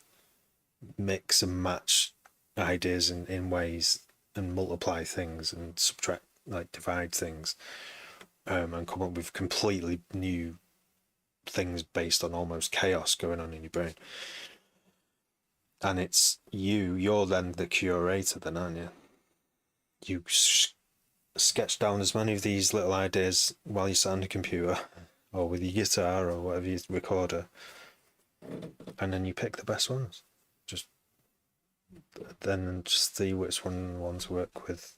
mix and match ideas in ways and multiply things and subtract, like divide things, and come up with completely new things based on almost chaos going on in your brain. And it's you're then the curator, then, aren't you? You sketch down as many of these little ideas while you sat on the computer or with your guitar or whatever you recorder, and then you pick the best ones. Just then just see which one to work with.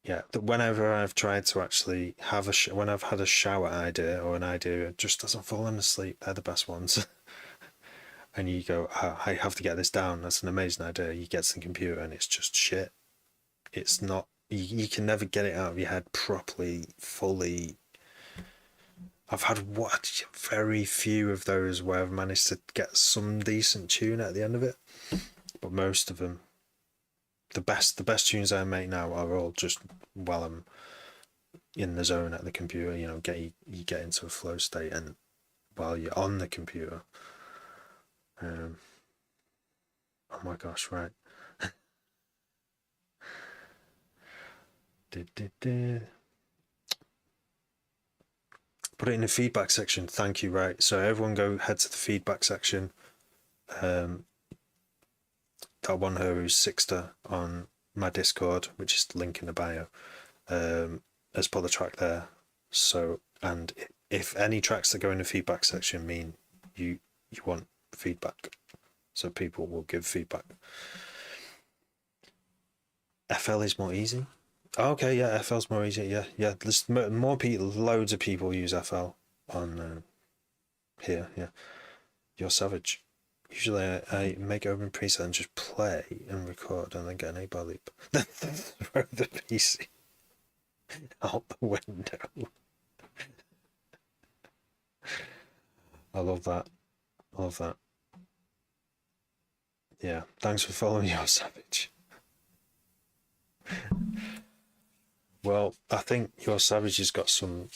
Yeah. Whenever I've tried to actually have when I've had a shower idea or an idea it just doesn't fall in sleep, they're the best ones. And you go, oh, I have to get this down. That's an amazing idea. You get to the computer and it's just shit. It's not. You can never get it out of your head properly, fully. I've had very few of those where I've managed to get some decent tune at the end of it, but most of them, the best tunes I make now are all just while I'm in the zone at the computer. You get into a flow state, and while you're on the computer. Oh my gosh, right. Put it in the feedback section. Thank you, right. So everyone go head to the feedback section. That one her who's Sixter on my Discord, which is the link in the bio, has put the track there. So, and if any tracks that go in the feedback section mean you want feedback, so people will give feedback. FL is more easy. Okay, yeah, FL's more easy. Yeah. There's more people. Loads of people use FL on here. Yeah, you're savage. Usually, I make open preset and just play and record, and then get an 8-bar loop. Then throw the PC out the window. I love that. Yeah, thanks for following Your Savage. Well, I think Your Savage has got some.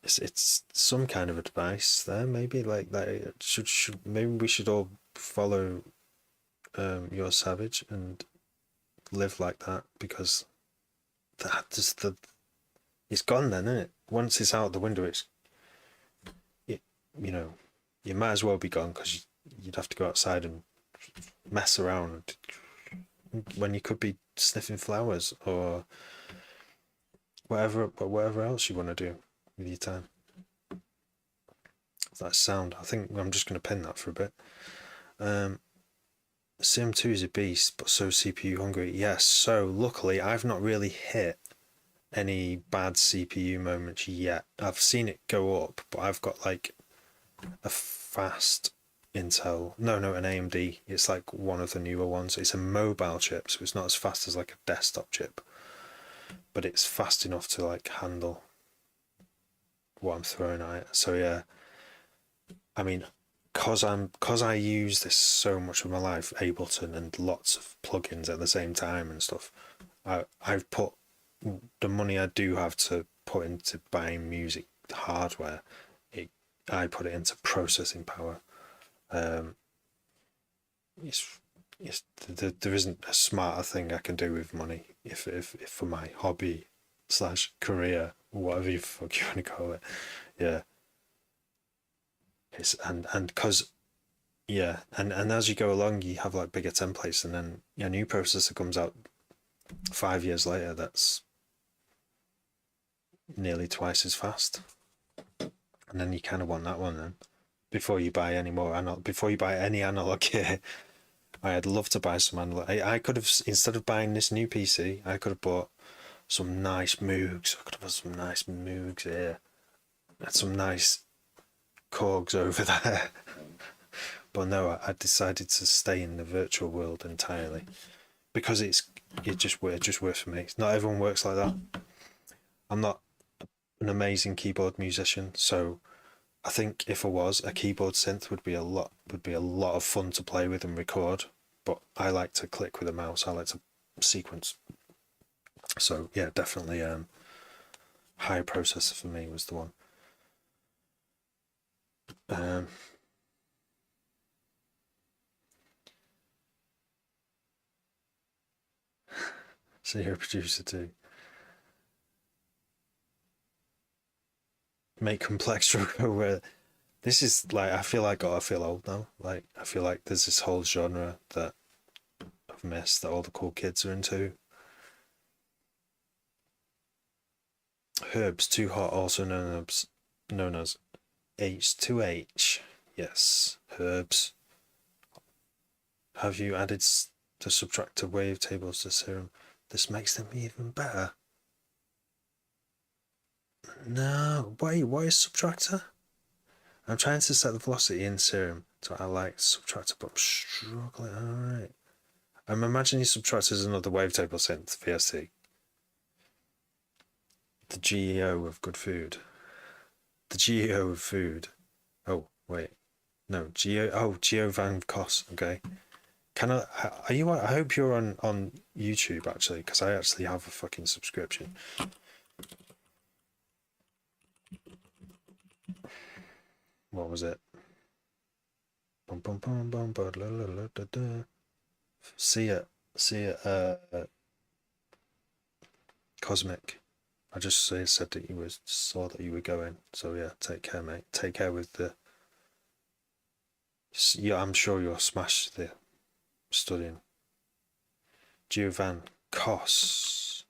It's some kind of advice there, maybe like that. Should maybe we should all follow Your Savage and live like that, because that just it's gone then, isn't it? Once it's out the window, you know, you might as well be gone, because you'd have to go outside and mess around when you could be sniffing flowers or whatever else you want to do with your time. That sound, I think I'm just going to pin that for a bit. Sim 2 is a beast, but so CPU hungry. Yes, so luckily I've not really hit any bad CPU moments yet. I've seen it go up, but I've got like a fast Intel, no, an AMD. It's like one of the newer ones. It's a mobile chip, so it's not as fast as like a desktop chip, but it's fast enough to like handle what I'm throwing at it. So yeah, I mean, cause I use this so much of my life, Ableton and lots of plugins at the same time and stuff. I've put the money I do have to put into buying music hardware. I put it into processing power. There isn't a smarter thing I can do with money if for my hobby / career, whatever you fuck you want to call it. Yeah. It's and because yeah, and as you go along, you have like bigger templates, and then a new processor comes out 5 years later that's nearly twice as fast, and then you kind of want that one then before you buy any more before you buy any analog gear. I'd love to buy some analog. I could have, instead of buying this new PC, I could have bought some nice Moogs. I could have had some nice Moogs here. Had some nice Korgs over there. But no, I decided to stay in the virtual world entirely, because it just works for me. Not everyone works like that. I'm not an amazing keyboard musician, so I think if I was, a keyboard synth would be a lot of fun to play with and record. But I like to click with a mouse. I like to sequence. So yeah, definitely high processor for me was the one. So you're a producer too. Make complex struggle where this is like, I feel old now. Like I feel like there's this whole genre that I've missed that all the cool kids are into. Herbs too hot, also known as H2H. Yes, herbs. Have you added the subtractor wavetables to Serum? This makes them even better. No, wait, what is subtractor? I'm trying to set the velocity in Serum, so I like subtractor, but I'm struggling. Alright. I'm imagining subtractor is another wavetable synth, VST. The GEO of good food. The GEO of food. Oh, wait. No, Geo Van Kos, okay. Are you, I hope you're on YouTube actually, because I actually have a fucking subscription. what was it? Bum, bum, bum, bum, ba, la, la, la, da, da. See it, see it. Cosmic. I just said that you saw that you were going. So yeah, take care, mate. Take care with the. Yeah, I'm sure you'll smash the studying. Giovan Cos.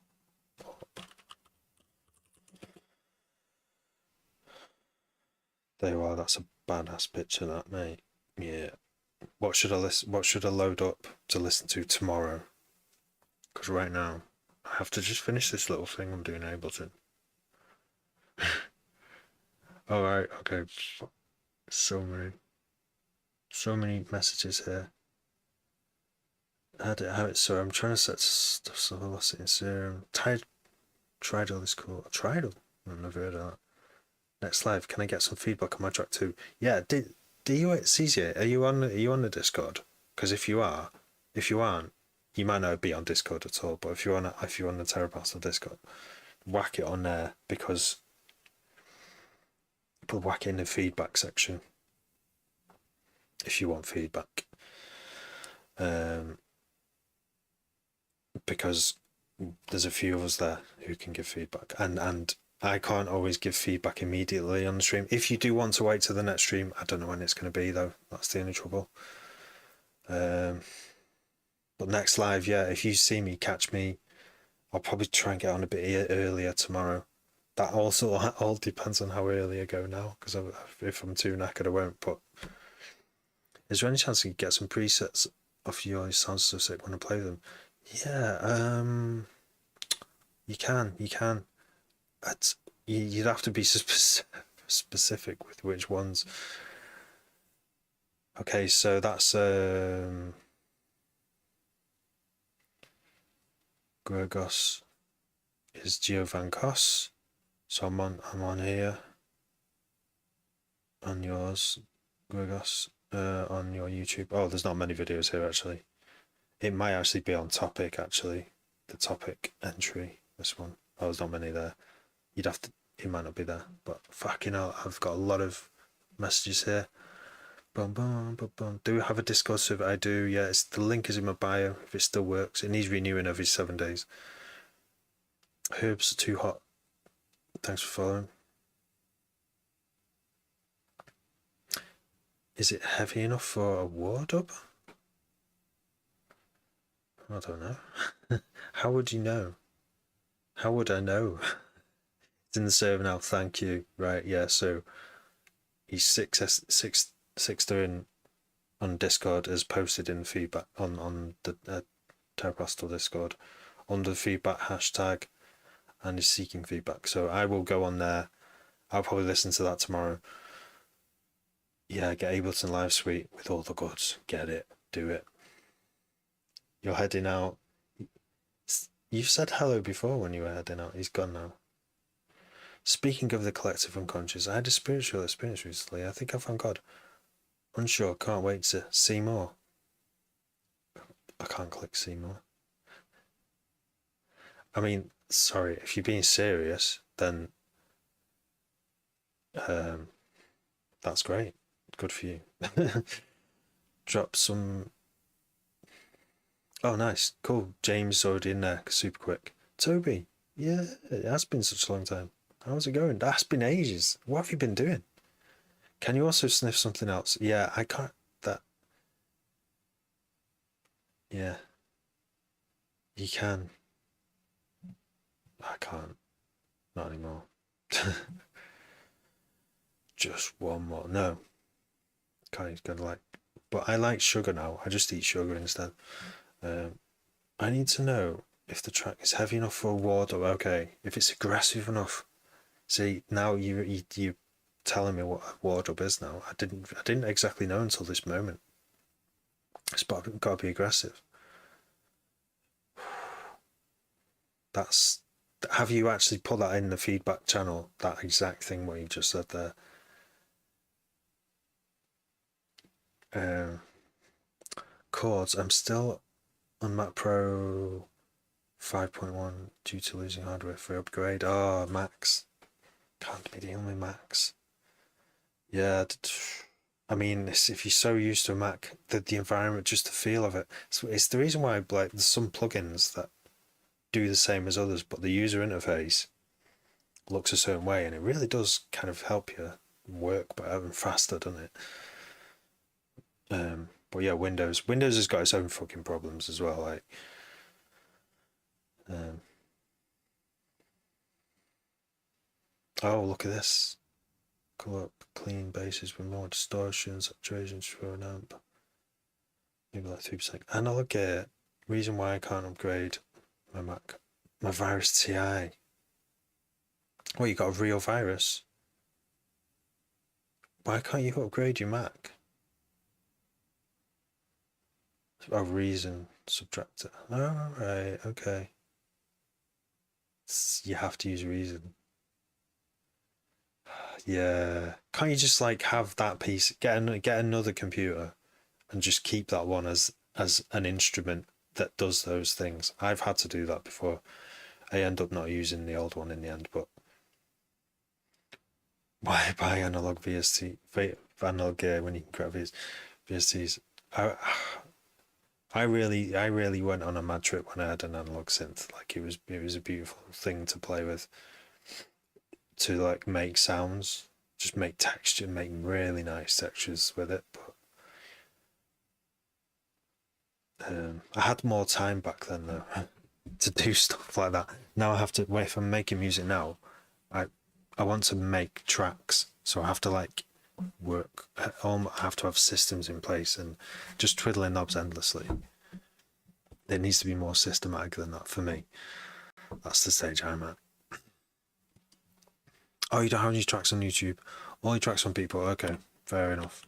There you are. That's a badass picture, that, mate. Yeah. What should I listen? What should I load up to listen to tomorrow? Because right now, I have to just finish this little thing I'm doing Ableton. All right. Okay. So many messages here. So I'm trying to set stuff so velocity and serum. Tridal is cool. Tridal? I've never heard of that. Next live, can I get some feedback on my track too? Yeah, do you, CJ, are you on the Discord? Because if you aren't, you might not be on Discord at all. But if you're on the Terrapastel Discord, whack it on there, because whack it in the feedback section if you want feedback. Because there's a few of us there who can give feedback, and I can't always give feedback immediately on the stream. If you do want to wait to the next stream, I don't know when it's going to be though. That's the only trouble. But next live, yeah, if you see me, catch me. I'll probably try and get on a bit earlier tomorrow. That also all depends on how early I go now, because if I'm too knackered, I won't. But is there any chance you can get some presets of your sounds so sick when I play them? Yeah, you can. You'd have to be specific with which ones. Okay, so that's Gregos is Giovankos. So I'm on here. On yours, Gregos, on your YouTube. Oh, there's not many videos here actually. It might actually be on topic actually. The topic entry, this one. Oh, there's not many there. You'd have to, it might not be there, but fucking hell, I've got a lot of messages here. Boom, boom, boom, boom. Do we have a Discord server? I do, yeah. The link is in my bio if it still works. It needs renewing every 7 days. Herbs are too hot. Thanks for following. Is it heavy enough for a wardrobe? I don't know. How would you know? How would I know? It's in the server now. Thank you. Right, yeah. So he's six doing on Discord as posted in feedback on the Terrapastel Discord under the feedback hashtag, and is seeking feedback. So I will go on there. I'll probably listen to that tomorrow. Yeah, get Ableton Live Suite with all the goods. Get it. Do it. You're heading out. You said hello before when you were heading out. He's gone now. Speaking of the collective unconscious, I had a spiritual experience recently. I think I found God. Unsure, can't wait to see more. I can't click see more. I mean, sorry, if you're being serious, then that's great. Good for you. Drop some. Oh, nice. Cool. James already in there, super quick. Toby, yeah, it has been such a long time. How's it going? That's been ages. What have you been doing? Can you also sniff something else? Yeah, I can't. That. Yeah. You can. I can't. Not anymore. Just one more. No. Can't gonna like. But I like sugar now. I just eat sugar instead. I need to know if the track is heavy enough for a wardrobe. Okay. If it's aggressive enough. See, now you telling me what a wardrobe is now. I didn't exactly know until this moment. It's got to be aggressive. Have you actually put that in the feedback channel? That exact thing what you just said there. Chords. I'm still on Mac Pro 5.1 due to losing hardware for upgrade. Oh, Max. Can't be dealing with Max. Yeah, I mean, if you're so used to a Mac, the environment, just the feel of it, it's the reason why like there's some plugins that do the same as others, but the user interface looks a certain way, and it really does kind of help you work better and faster, doesn't it? But yeah, Windows has got its own fucking problems as well. Like, um, oh look at this, color clean bases with more distortion, saturation, thrown amp, maybe like 3%. Analog gate. Reason why I can't upgrade my Mac, my Virus Ti. Well, you got a real virus. Why can't you upgrade your Mac? Oh, reason subtractor. Oh, right, okay. You have to use reason. Yeah. Can't you just like have that piece, get another computer, and just keep that one as an instrument that does those things? I've had to do that before. I end up not using the old one in the end, but why buy analog VST, analog gear when you can grab VSTs? I, I really went on a mad trip when I had an analog synth. Like it was a beautiful thing to play with, to like make sounds, just make texture, make really nice textures with it. But I had more time back then though to do stuff like that. Now I have to. If I'm making music now, I I want to make tracks, so I have to like work. I have to have systems in place, and just twiddling knobs endlessly. It needs to be more systematic than that for me. That's the stage I'm at. Oh, you don't have any tracks on YouTube? Only tracks on people. Okay, fair enough.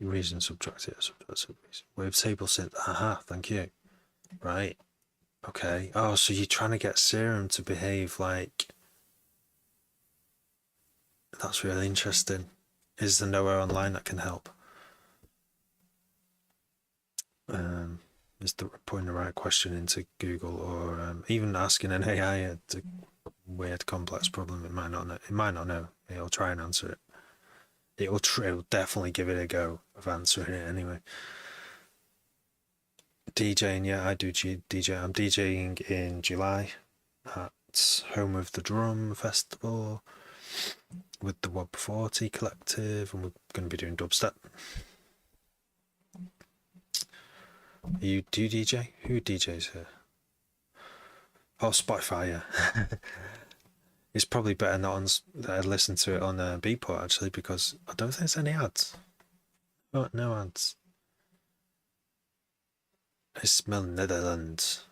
Reason subtract it. Subtract reason. Wavetable synth. Aha, thank you. Right. Okay. Oh, so you're trying to get Serum to behave like. That's really interesting. Is there nowhere online that can help? Is the putting the right question into Google, or even asking an AI a weird complex problem? It might not know. It might not know. It'll try and answer it. It'll definitely give it a go of answering it anyway. DJing, yeah, I do DJ. I'm DJing in July at Home of the Drum Festival with the Web 40 Collective, and we're going to be doing dubstep. Do you DJ? Who DJs here? Oh, Spotify, yeah. It's probably better not on. I listen to it on Beatport actually, because I don't think there's any ads. Oh, no ads. I smell Netherlands.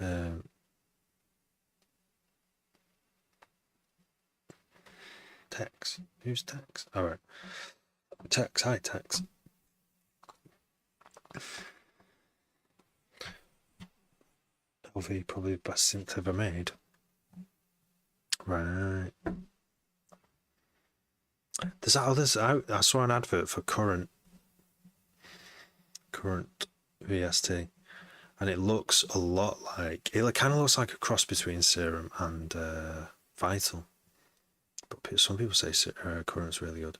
um, Tex. Who's Tex? All right. Tex. Hi, Tex. LV probably the best synth ever made. Right. There's others. I saw an advert for current VST, and it looks a lot like it. Kind of looks like a cross between Serum and Vital. But some people say current's really good.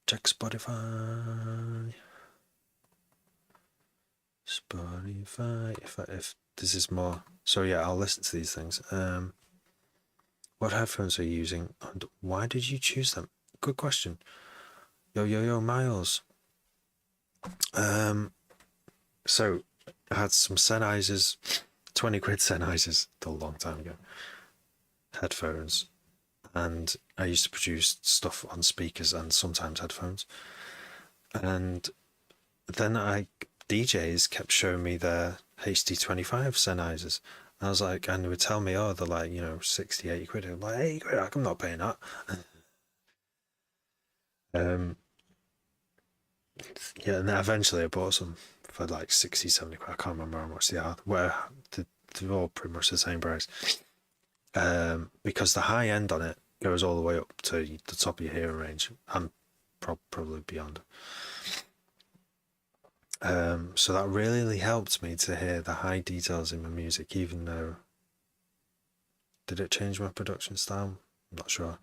Check Spotify. If this is more, so yeah, I'll listen to these things. What headphones are you using, and why did you choose them? Good question. Yo, Miles. So I had some Sennheisers, 20 quid Sennheisers a long time ago. Headphones, and I used to produce stuff on speakers and sometimes headphones. And then DJs kept showing me their HD25 Sennheisers. I was like, and they would tell me, oh, they're like, 60, 80 quid. I'm like, 80 quid, I'm not paying that. Yeah, and then eventually I bought some for like 60, 70 quid. I can't remember how much they are. They're all pretty much the same price. Because the high end on it goes all the way up to the top of your hearing range and probably beyond. So that really helped me to hear the high details in my music, even though, did it change my production style? I'm not sure.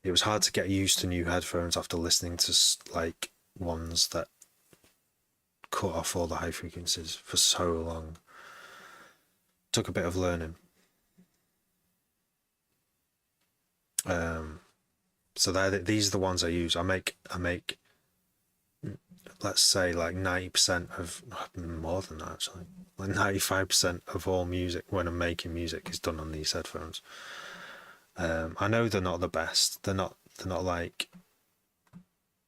It was hard to get used to new headphones after listening to like ones that cut off all the high frequencies for so long. Took a bit of learning. So these are the ones I use. I make let's say like 90% of, more than that actually, like 95% of all music when I'm making music is done on these headphones. I know they're not the best. They're not like,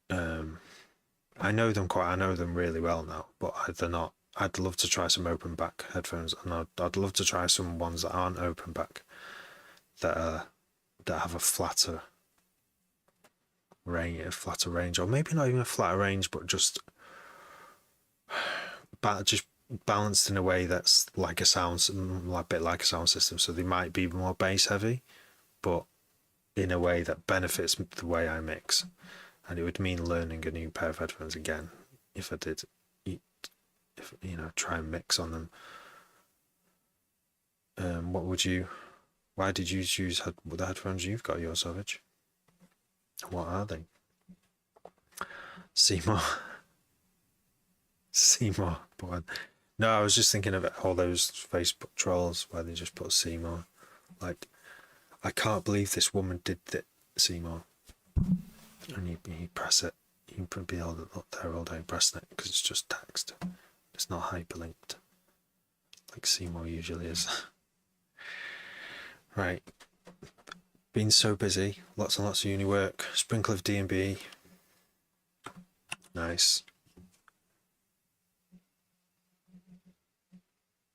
I know them really well now, but they're not. I'd love to try some open back headphones, and I'd love to try some ones that aren't open back, that have a flatter range, or maybe not even a flatter range, but just balanced in a way that's like a bit like a sound system. So they might be more bass heavy, but in a way that benefits the way I mix. And it would mean learning a new pair of headphones again if I did, try and mix on them. Why did you choose the headphones you've got, your Savage? What are they? Seymour. But no, I was just thinking of all those Facebook trolls where they just put Seymour. Like, I can't believe this woman did that, Seymour. And you press it, you can be all there all day pressing it because it's just text. It's not hyperlinked like Seymour usually is. Right. Been so busy, lots and lots of uni work, sprinkle of D&B. Nice.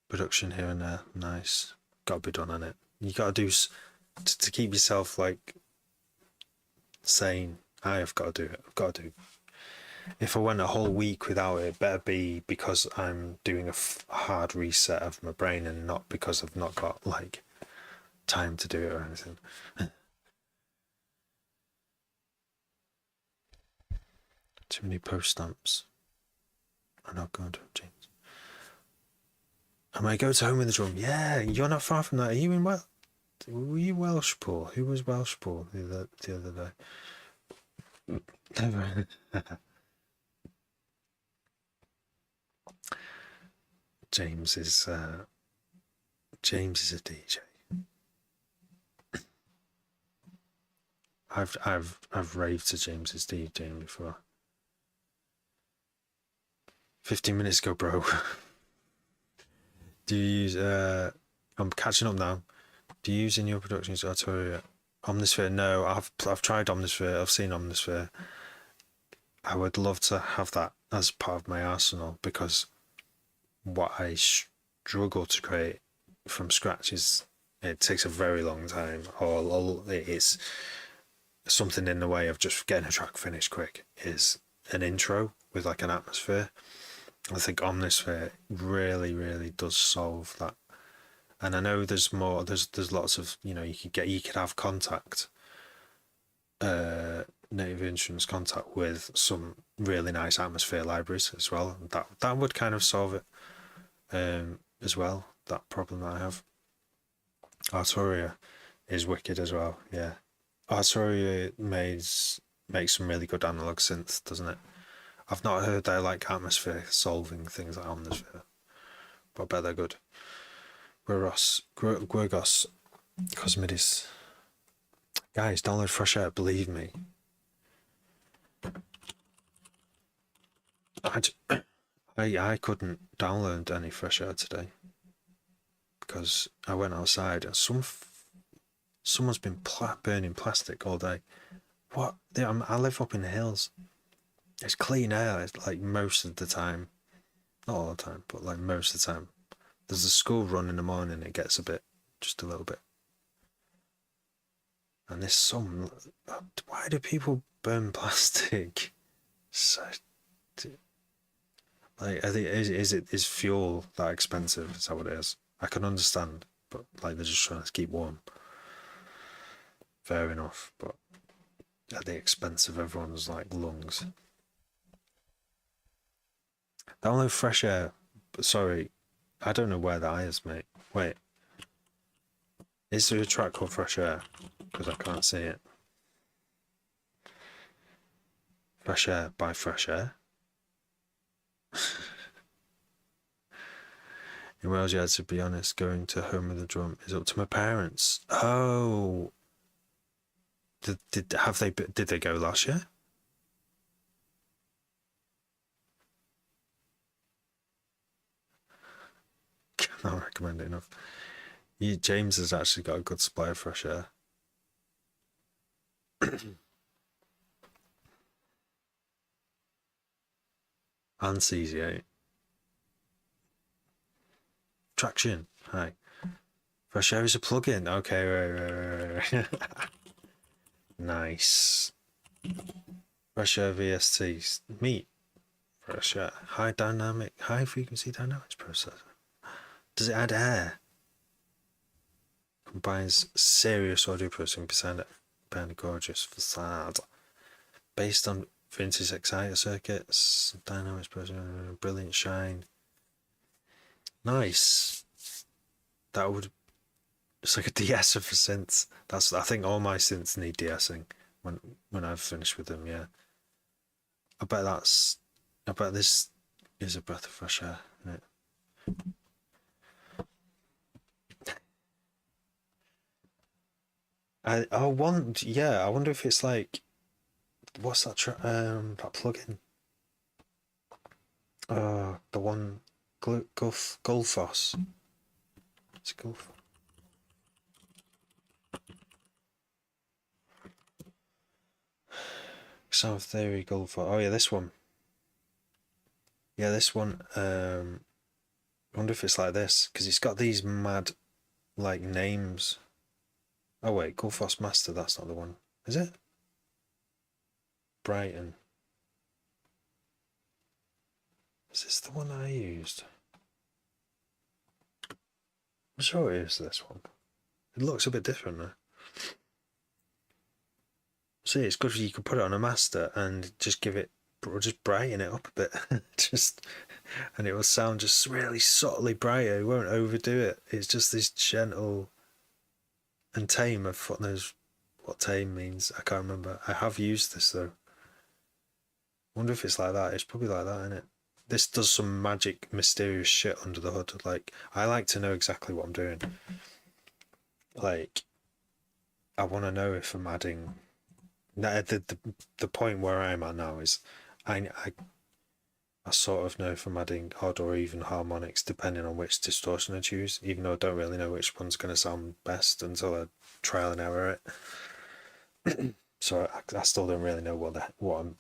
Production here and there, nice. Got to be done on it. You got to do to keep yourself like sane. I've got to do it. If I went a whole week without it, better be because I'm doing a hard reset of my brain and not because I've not got like time to do it or anything. Too many post stamps. I'm not going to James. I might go to Home with the Drum. Yeah, you're not far from that. Are you in were you Welsh, Paul? Who was Welsh, Paul, the other day? Never. James is a DJ. I've raved to James's DJing before. 15 minutes ago, bro. Do you use I'm catching up now. Do you use in your productions Arturia? Omnisphere? No, I've tried Omnisphere. I've seen Omnisphere. I would love to have that as part of my arsenal because what I struggle to create from scratch is it takes a very long time, or it's something in the way of just getting a track finished quick is an intro with like an atmosphere. I think Omnisphere really does solve that. And I know there's more. There's lots of you could have contact, native instruments contact with some really nice atmosphere libraries as well. That would kind of solve it, as well. That problem that I have. Arturia is wicked as well. Yeah, Arturia makes some really good analog synth, doesn't it? I've not heard they like atmosphere solving things like Omnisphere, but I bet they're good. Guergos Cosmidis. Guys, download Fresh Air, believe me. I couldn't download any Fresh Air today because I went outside and someone's been burning plastic all day. What? I live up in the hills. It's clean air. It's like most of the time, not all the time, but like most of the time. There's a school run in the morning. It gets just a little bit. And there's some. Why do people burn plastic? So, like, I think is fuel that expensive? Is that what it is? I can understand, but like they're just trying to keep warm. Fair enough, but at the expense of everyone's like lungs. Download Fresh Air. Sorry, I don't know where that is, mate. Wait, is there a track called Fresh Air? Because I can't see it. Fresh Air by Fresh Air. In Wales, you had to be honest. Going to Home of the Drum is up to my parents. Oh, did they go last year? Cannot recommend it enough. James has actually got a good supply of Fresh Air. And CZ8. Traction. Hi. Fresh Air is a plugin. Okay, right. Nice. Fresh Air VST. Meet. Fresh Air. High frequency dynamics processor. Does it add air? Combines serious audio processing behind a gorgeous facade. Based on vintage exciter circuits, dynamics processing, brilliant shine. Nice. That would. It's like a de-esser for synths. I think all my synths need de-essing when I've finished with them. Yeah. I bet this is a breath of fresh air. Isn't it? I wonder if it's like, what's that that plugin? The one Gulfos. It's Gulf. Sound Theory Gulfos. Oh yeah, this one. Yeah, this one. I wonder if it's like this because it's got these mad like names. Oh wait, Gulfos Master. That's not the one, is it? Brighton. Is this the one I used? I'm sure it is this one. It looks a bit different though. See, it's good. You could put it on a master and just just brighten it up a bit, and it will sound just really subtly brighter. It won't overdo it. It's just this gentle and tame. Of what knows what tame means. I can't remember. I have used this though. I wonder if it's like that. It's probably like that, isn't it? This does some magic, mysterious shit under the hood. Like, I like to know exactly what I'm doing. Like, I want to know if I'm adding. The point where I'm at now is, I sort of know if I'm adding odd or even harmonics depending on which distortion I choose. Even though I don't really know which one's going to sound best until I trial and error it. So I still don't really know what I'm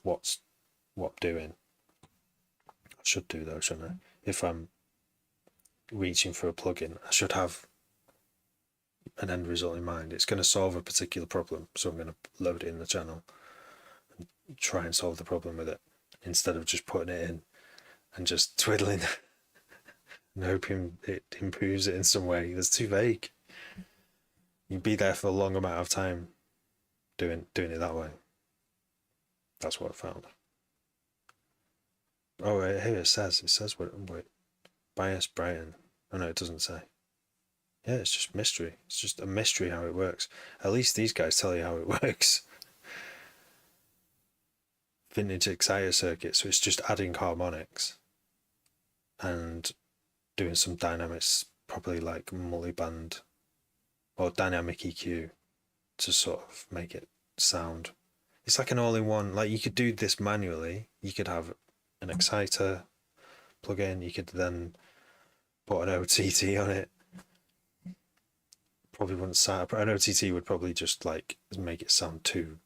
doing. I should do though, shouldn't I? If I'm reaching for a plugin, I should have an end result in mind. It's going to solve a particular problem, so I'm going to load it in the channel and try and solve the problem with it instead of just putting it in and just twiddling and hoping it improves it in some way. That's too vague. You'd be there for a long amount of time doing it that way. That's what I found. Oh, here it says what bias Brighton. Oh no, it doesn't say. Yeah, it's just mystery. It's just a mystery how it works. At least these guys tell you how it works. Vintage exciter circuit, so it's just adding harmonics and doing some dynamics, probably like multi-band or dynamic EQ to sort of make it sound. It's like an all-in-one. Like, you could do this manually. You could have an exciter plug-in. You could then put an OTT on it. Probably wouldn't sound. An OTT would probably just like make it sound too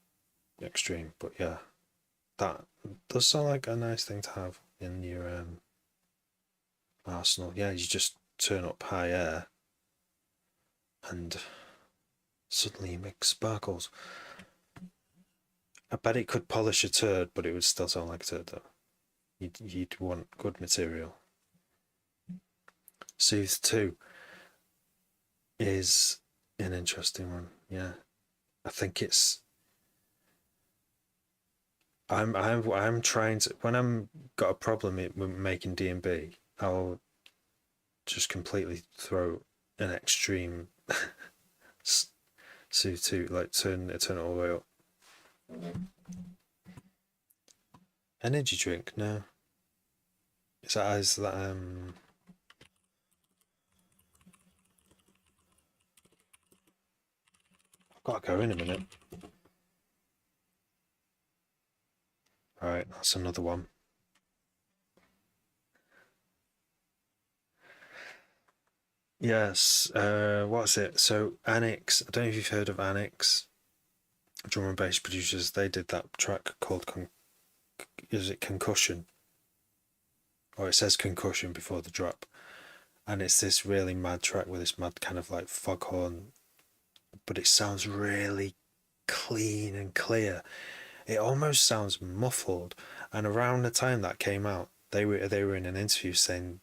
extreme. But yeah, that does sound like a nice thing to have in your arsenal. Yeah, you just turn up high air and suddenly you make sparkles. I bet it could polish a turd, but it would still sound like a turd though. You'd want good material. Soothe 2 is an interesting one. Yeah, I think it's I'm trying to when I'm got a problem with making D&B, I'll just completely throw an extreme suit to like turn it all the way up. Energy drink? No. Is that I've got to go in a minute. All right, that's another one. Yes. What's it? So Annex. I don't know if you've heard of Annex. Drum and bass producers. They did that track called is it Concussion? Or it says Concussion before the drop, and it's this really mad track with this mad kind of like foghorn, but it sounds really clean and clear. It almost sounds muffled. And around the time that came out, they were in an interview saying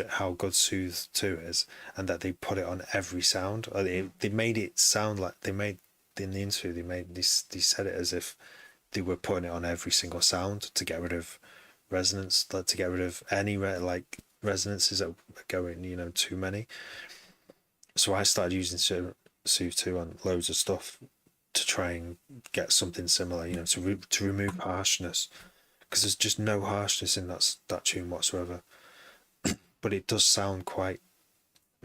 how good Soothe 2 is, and that they put it on every sound. They made it sound like they made in the interview. They said it as if they were putting it on every single sound to get rid of resonance, like to get rid of any like resonances that are going, too many. So I started using Soothe 2 on loads of stuff to try and get something similar, to remove harshness, because there's just no harshness in that tune whatsoever. But it does sound quite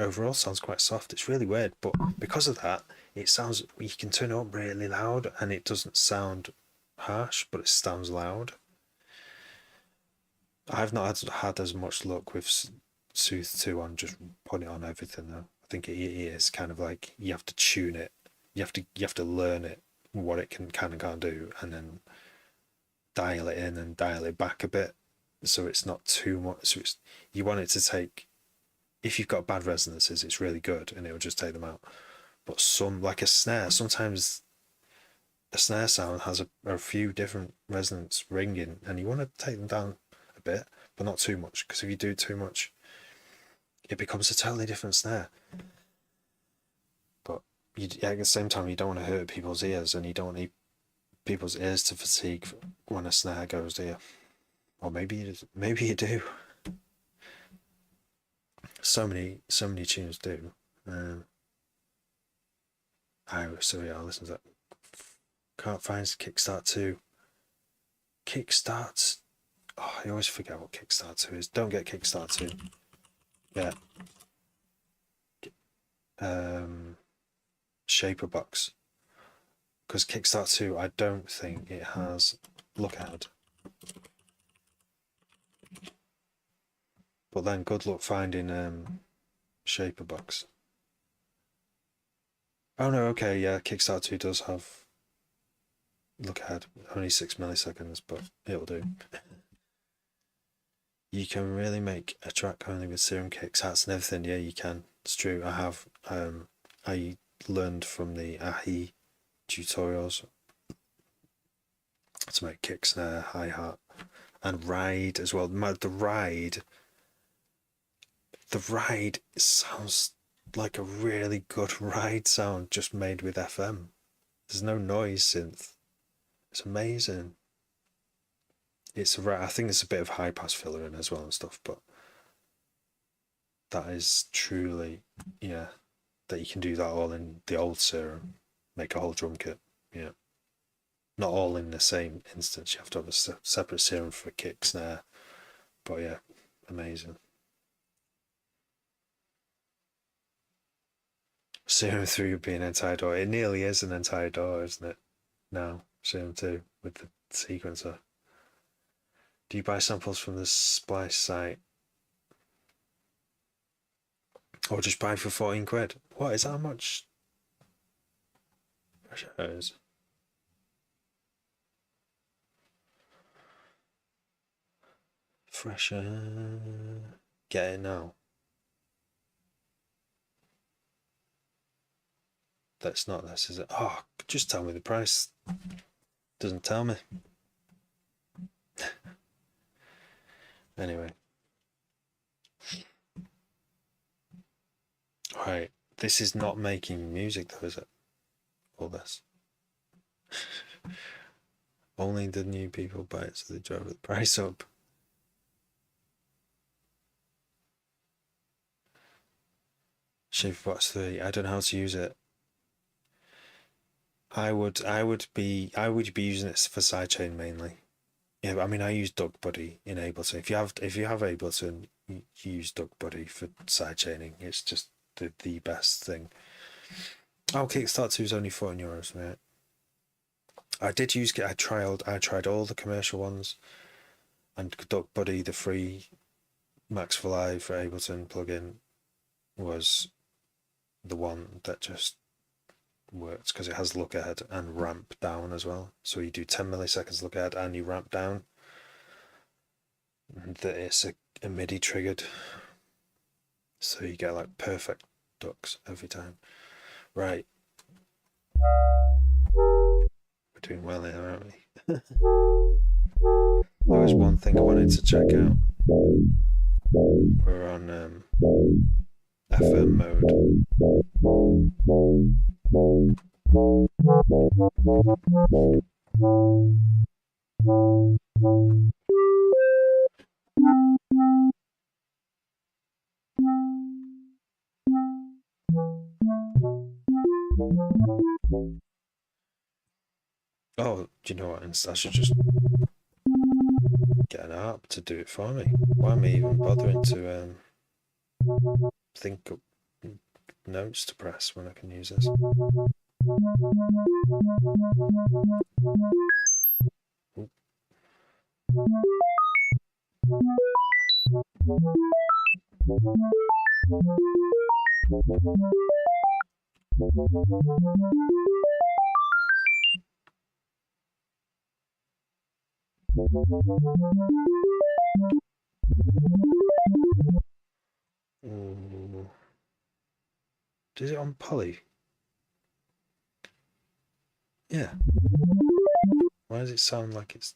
overall sounds quite soft. It's really weird, but because of that, it sounds you can turn it up really loud and it doesn't sound harsh, but it sounds loud. I've not had as much luck with Soothe 2 on just putting it on everything though. I think it is kind of like you have to tune it. You have to learn it, what it can and can't do, and then dial it in and dial it back a bit, so it's not too much. So you want it to take. If you've got bad resonances, it's really good, and it will just take them out. But some, like a snare, sometimes a snare sound has a few different resonance ringing, and you want to take them down a bit, but not too much, because if you do too much, it becomes a totally different snare. But at the same time, you don't want to hurt people's ears, and you don't want people's ears to fatigue when a snare goes, do you? Or maybe you do. So many tunes do. I listen to that. Can't find Kickstart 2. Kickstarts. Oh, I always forget what Kickstart 2 is. Don't get Kickstart 2. Yeah. Shaper Box. Because Kickstart 2, I don't think it has Look Ahead. But then good luck finding Shaper Box. Oh no, okay, yeah, Kickstart 2 does have Look Ahead. Only 6 milliseconds, but it'll do. You can really make a track only with serum kicks, hats and everything. Yeah, you can. It's true. I have. I learned from the AHI tutorials to make kick, snare, hi-hat, and ride as well. The ride sounds like a really good ride sound just made with FM. There's no noise synth. It's amazing. I think it's a bit of high pass filler in as well and stuff, but that is truly, yeah, that you can do that all in the old serum, make a whole drum kit. Yeah, not all in the same instance. You have to have a separate serum for kick, snare, but yeah, amazing. Serum 3 would be an entire door. It nearly is an entire door, isn't it? Now, Serum 2 with the sequencer. Do you buy samples from the Splice site? Or just buy for 14 quid? What is that much? Shows. Fresher. Get it now. That's not this, is it? Oh, just tell me the price. Doesn't tell me. Anyway. Alright. This is not making music though, is it? All this. Only the new people buy it, so they drive the price up. Box 3. I don't know how to use it. I would be using it for sidechain mainly. Yeah, but I mean I use DuckBuddy in Ableton. If you have Ableton, you use DuckBuddy for sidechaining. It's just the best thing. Oh, Kickstart 2 is only €14, right? I tried all the commercial ones, and DuckBuddy, the free Max for Live for Ableton plugin, was the one that just works because it has look ahead and ramp down as well. So you do 10 milliseconds look ahead and you ramp down. And that it's a MIDI triggered, so you get like perfect ducks every time. Right, we're doing well here, aren't we? There was one thing I wanted to check out. We're on FM mode. Oh, do you know what? I should just get an app to do it for me. Why am I even bothering to think of notes to press when I can use this? Ooh. Ooh. Is it on poly? Yeah. Why does it sound like it's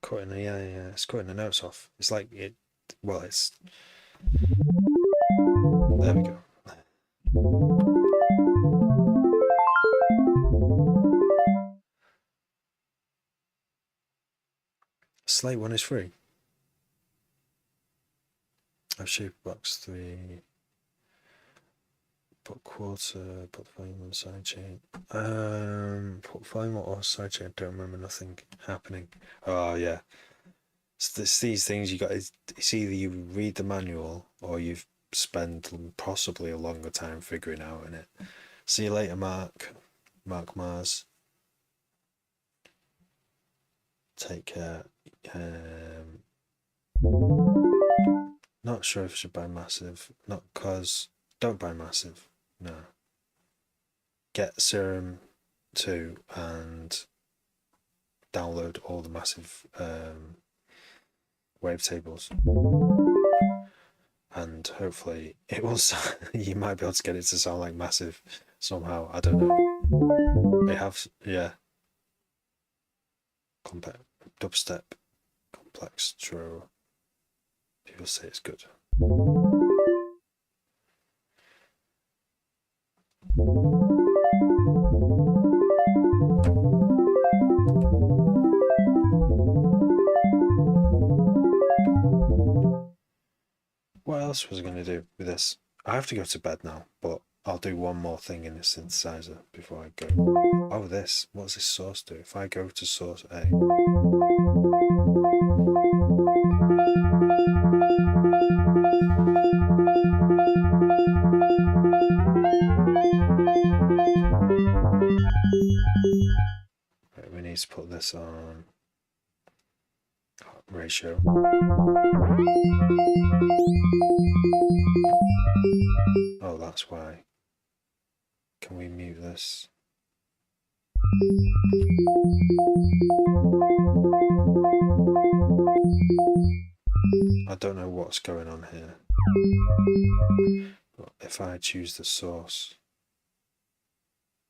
cutting the it's cutting the notes off. It's like it well it's there we go. Slate 1 is free. I've Box 3. Put quarter, put volume on sidechain. Put volume or sidechain, don't remember nothing happening. Oh yeah. It's these things you got. It's either you read the manual or you've spent possibly a longer time figuring out in it. See you later, Mark Mars. Take care. Not sure if I should buy Massive. Not cause don't buy Massive. No. Get Serum 2 and download all the Massive wavetables, and hopefully it will. You might be able to get it to sound like Massive somehow. I don't know. They have compact dubstep, complex true. People say it's good. What else was I going to do with this? I have to go to bed now, but I'll do one more thing in the synthesizer before I go. Oh, this. What does this source do? If I go to source A. Right, we need to put this on ratio. Oh, that's why. Can we mute this? I don't know what's going on here. But if I choose the source,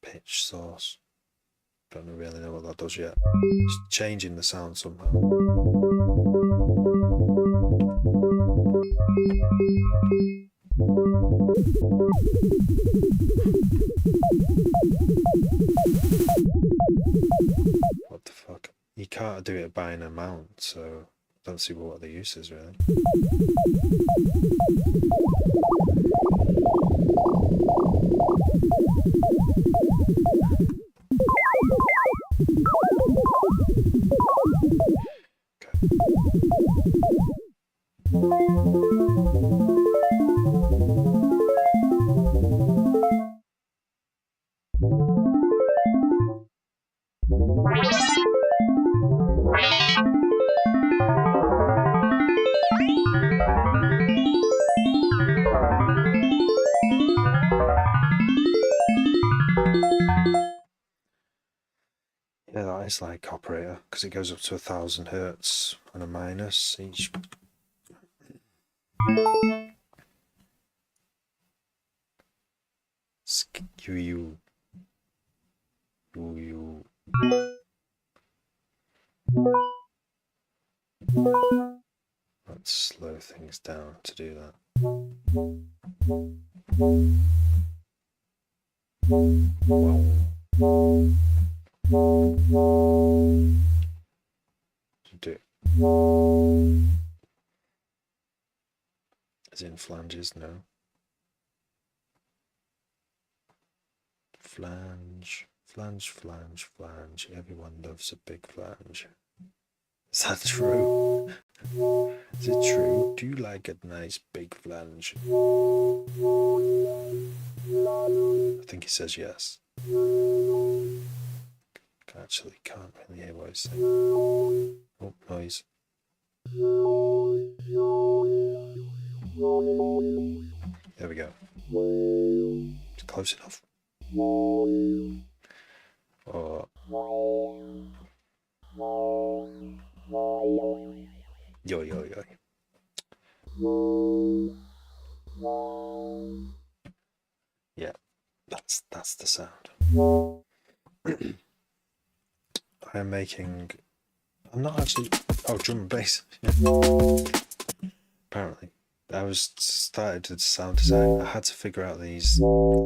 pitch source, don't really know what that does yet. It's changing the sound somehow. do it by an amount, so I don't see what the use is really. Yeah, that is like operator because it goes up to 1,000 hertz and a minus each. Skew. Let's slow things down to do that. Wow. Do it. As in flanges, no. Flange, flange, flange, flange. Everyone loves a big flange. Is that true? Is it true? Do you like a nice big flange? I think he says yes. Actually, can't really hear what he's saying. Oh, noise. There we go. It's close enough. Or yo yo yo. Yeah, that's the sound. I'm not actually. Oh, drum and bass. Yeah. Apparently, I was started to sound design. I had to figure out these.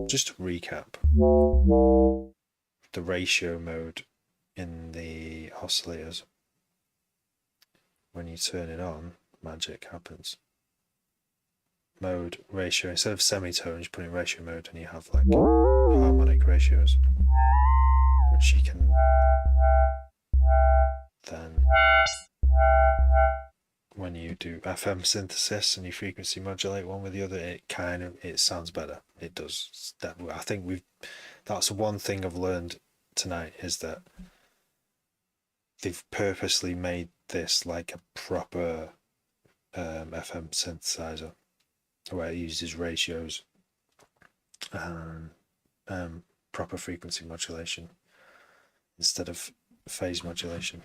Just to recap, the ratio mode in the oscillators. When you turn it on, magic happens. Mode ratio, instead of semitones, you put in ratio mode and you have like harmonic ratios, which you can then, when you do FM synthesis and you frequency modulate one with the other, it sounds better. It does. I think that's one thing I've learned tonight, is that they've purposely made this like a proper FM synthesizer, where it uses ratios and proper frequency modulation instead of phase modulation.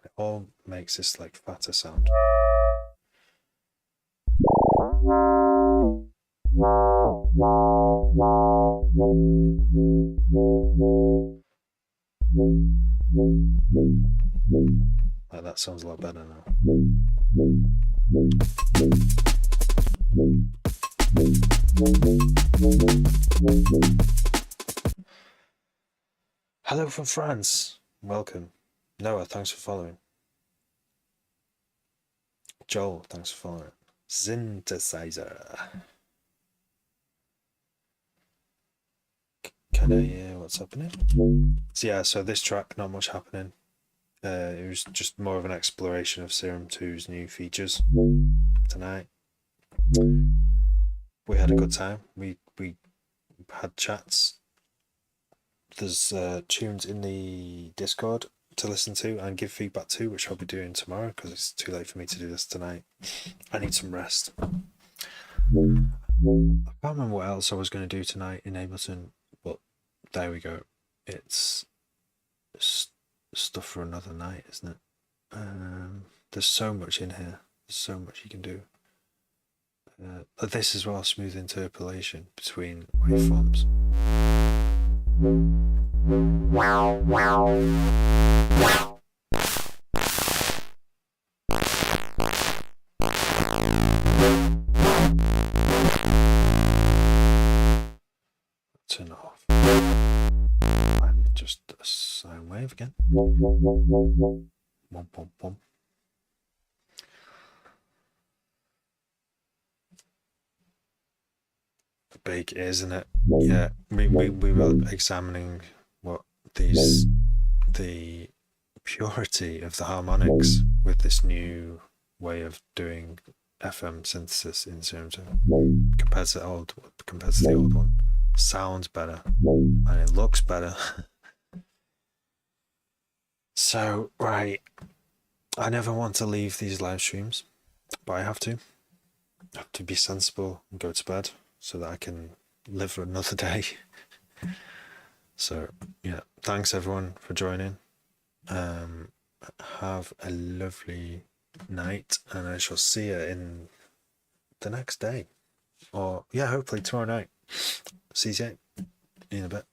It all makes this like fatter sound. Like, that sounds a lot better now. Hello from France. Welcome. Noah, thanks for following. Joel, thanks for following. Synthesizer. Can I hear what's happening? So yeah, so this track, not much happening. It was just more of an exploration of Serum 2's new features tonight. We had a good time. We had chats. There's tunes in the Discord to listen to and give feedback to, which I'll be doing tomorrow because it's too late for me to do this tonight. I need some rest. I can't remember what else I was going to do tonight in Ableton, but there we go. It's stuff for another night, isn't it? There's so much in here. There's so much you can do. This as well, smooth interpolation between waveforms. Turn it off. I'm just a sine wave again. Wom, wom, wom. Big, isn't it? Yeah, we were examining what the purity of the harmonics with this new way of doing FM synthesis in terms of compared to the old one. Sounds better and it looks better. So right, I never want to leave these live streams, but I have to. I have to be sensible and go to bed so that I can live for another day. So yeah, thanks everyone for joining. Have a lovely night, and I shall see you in the next day, or yeah, hopefully tomorrow night. See you in a bit.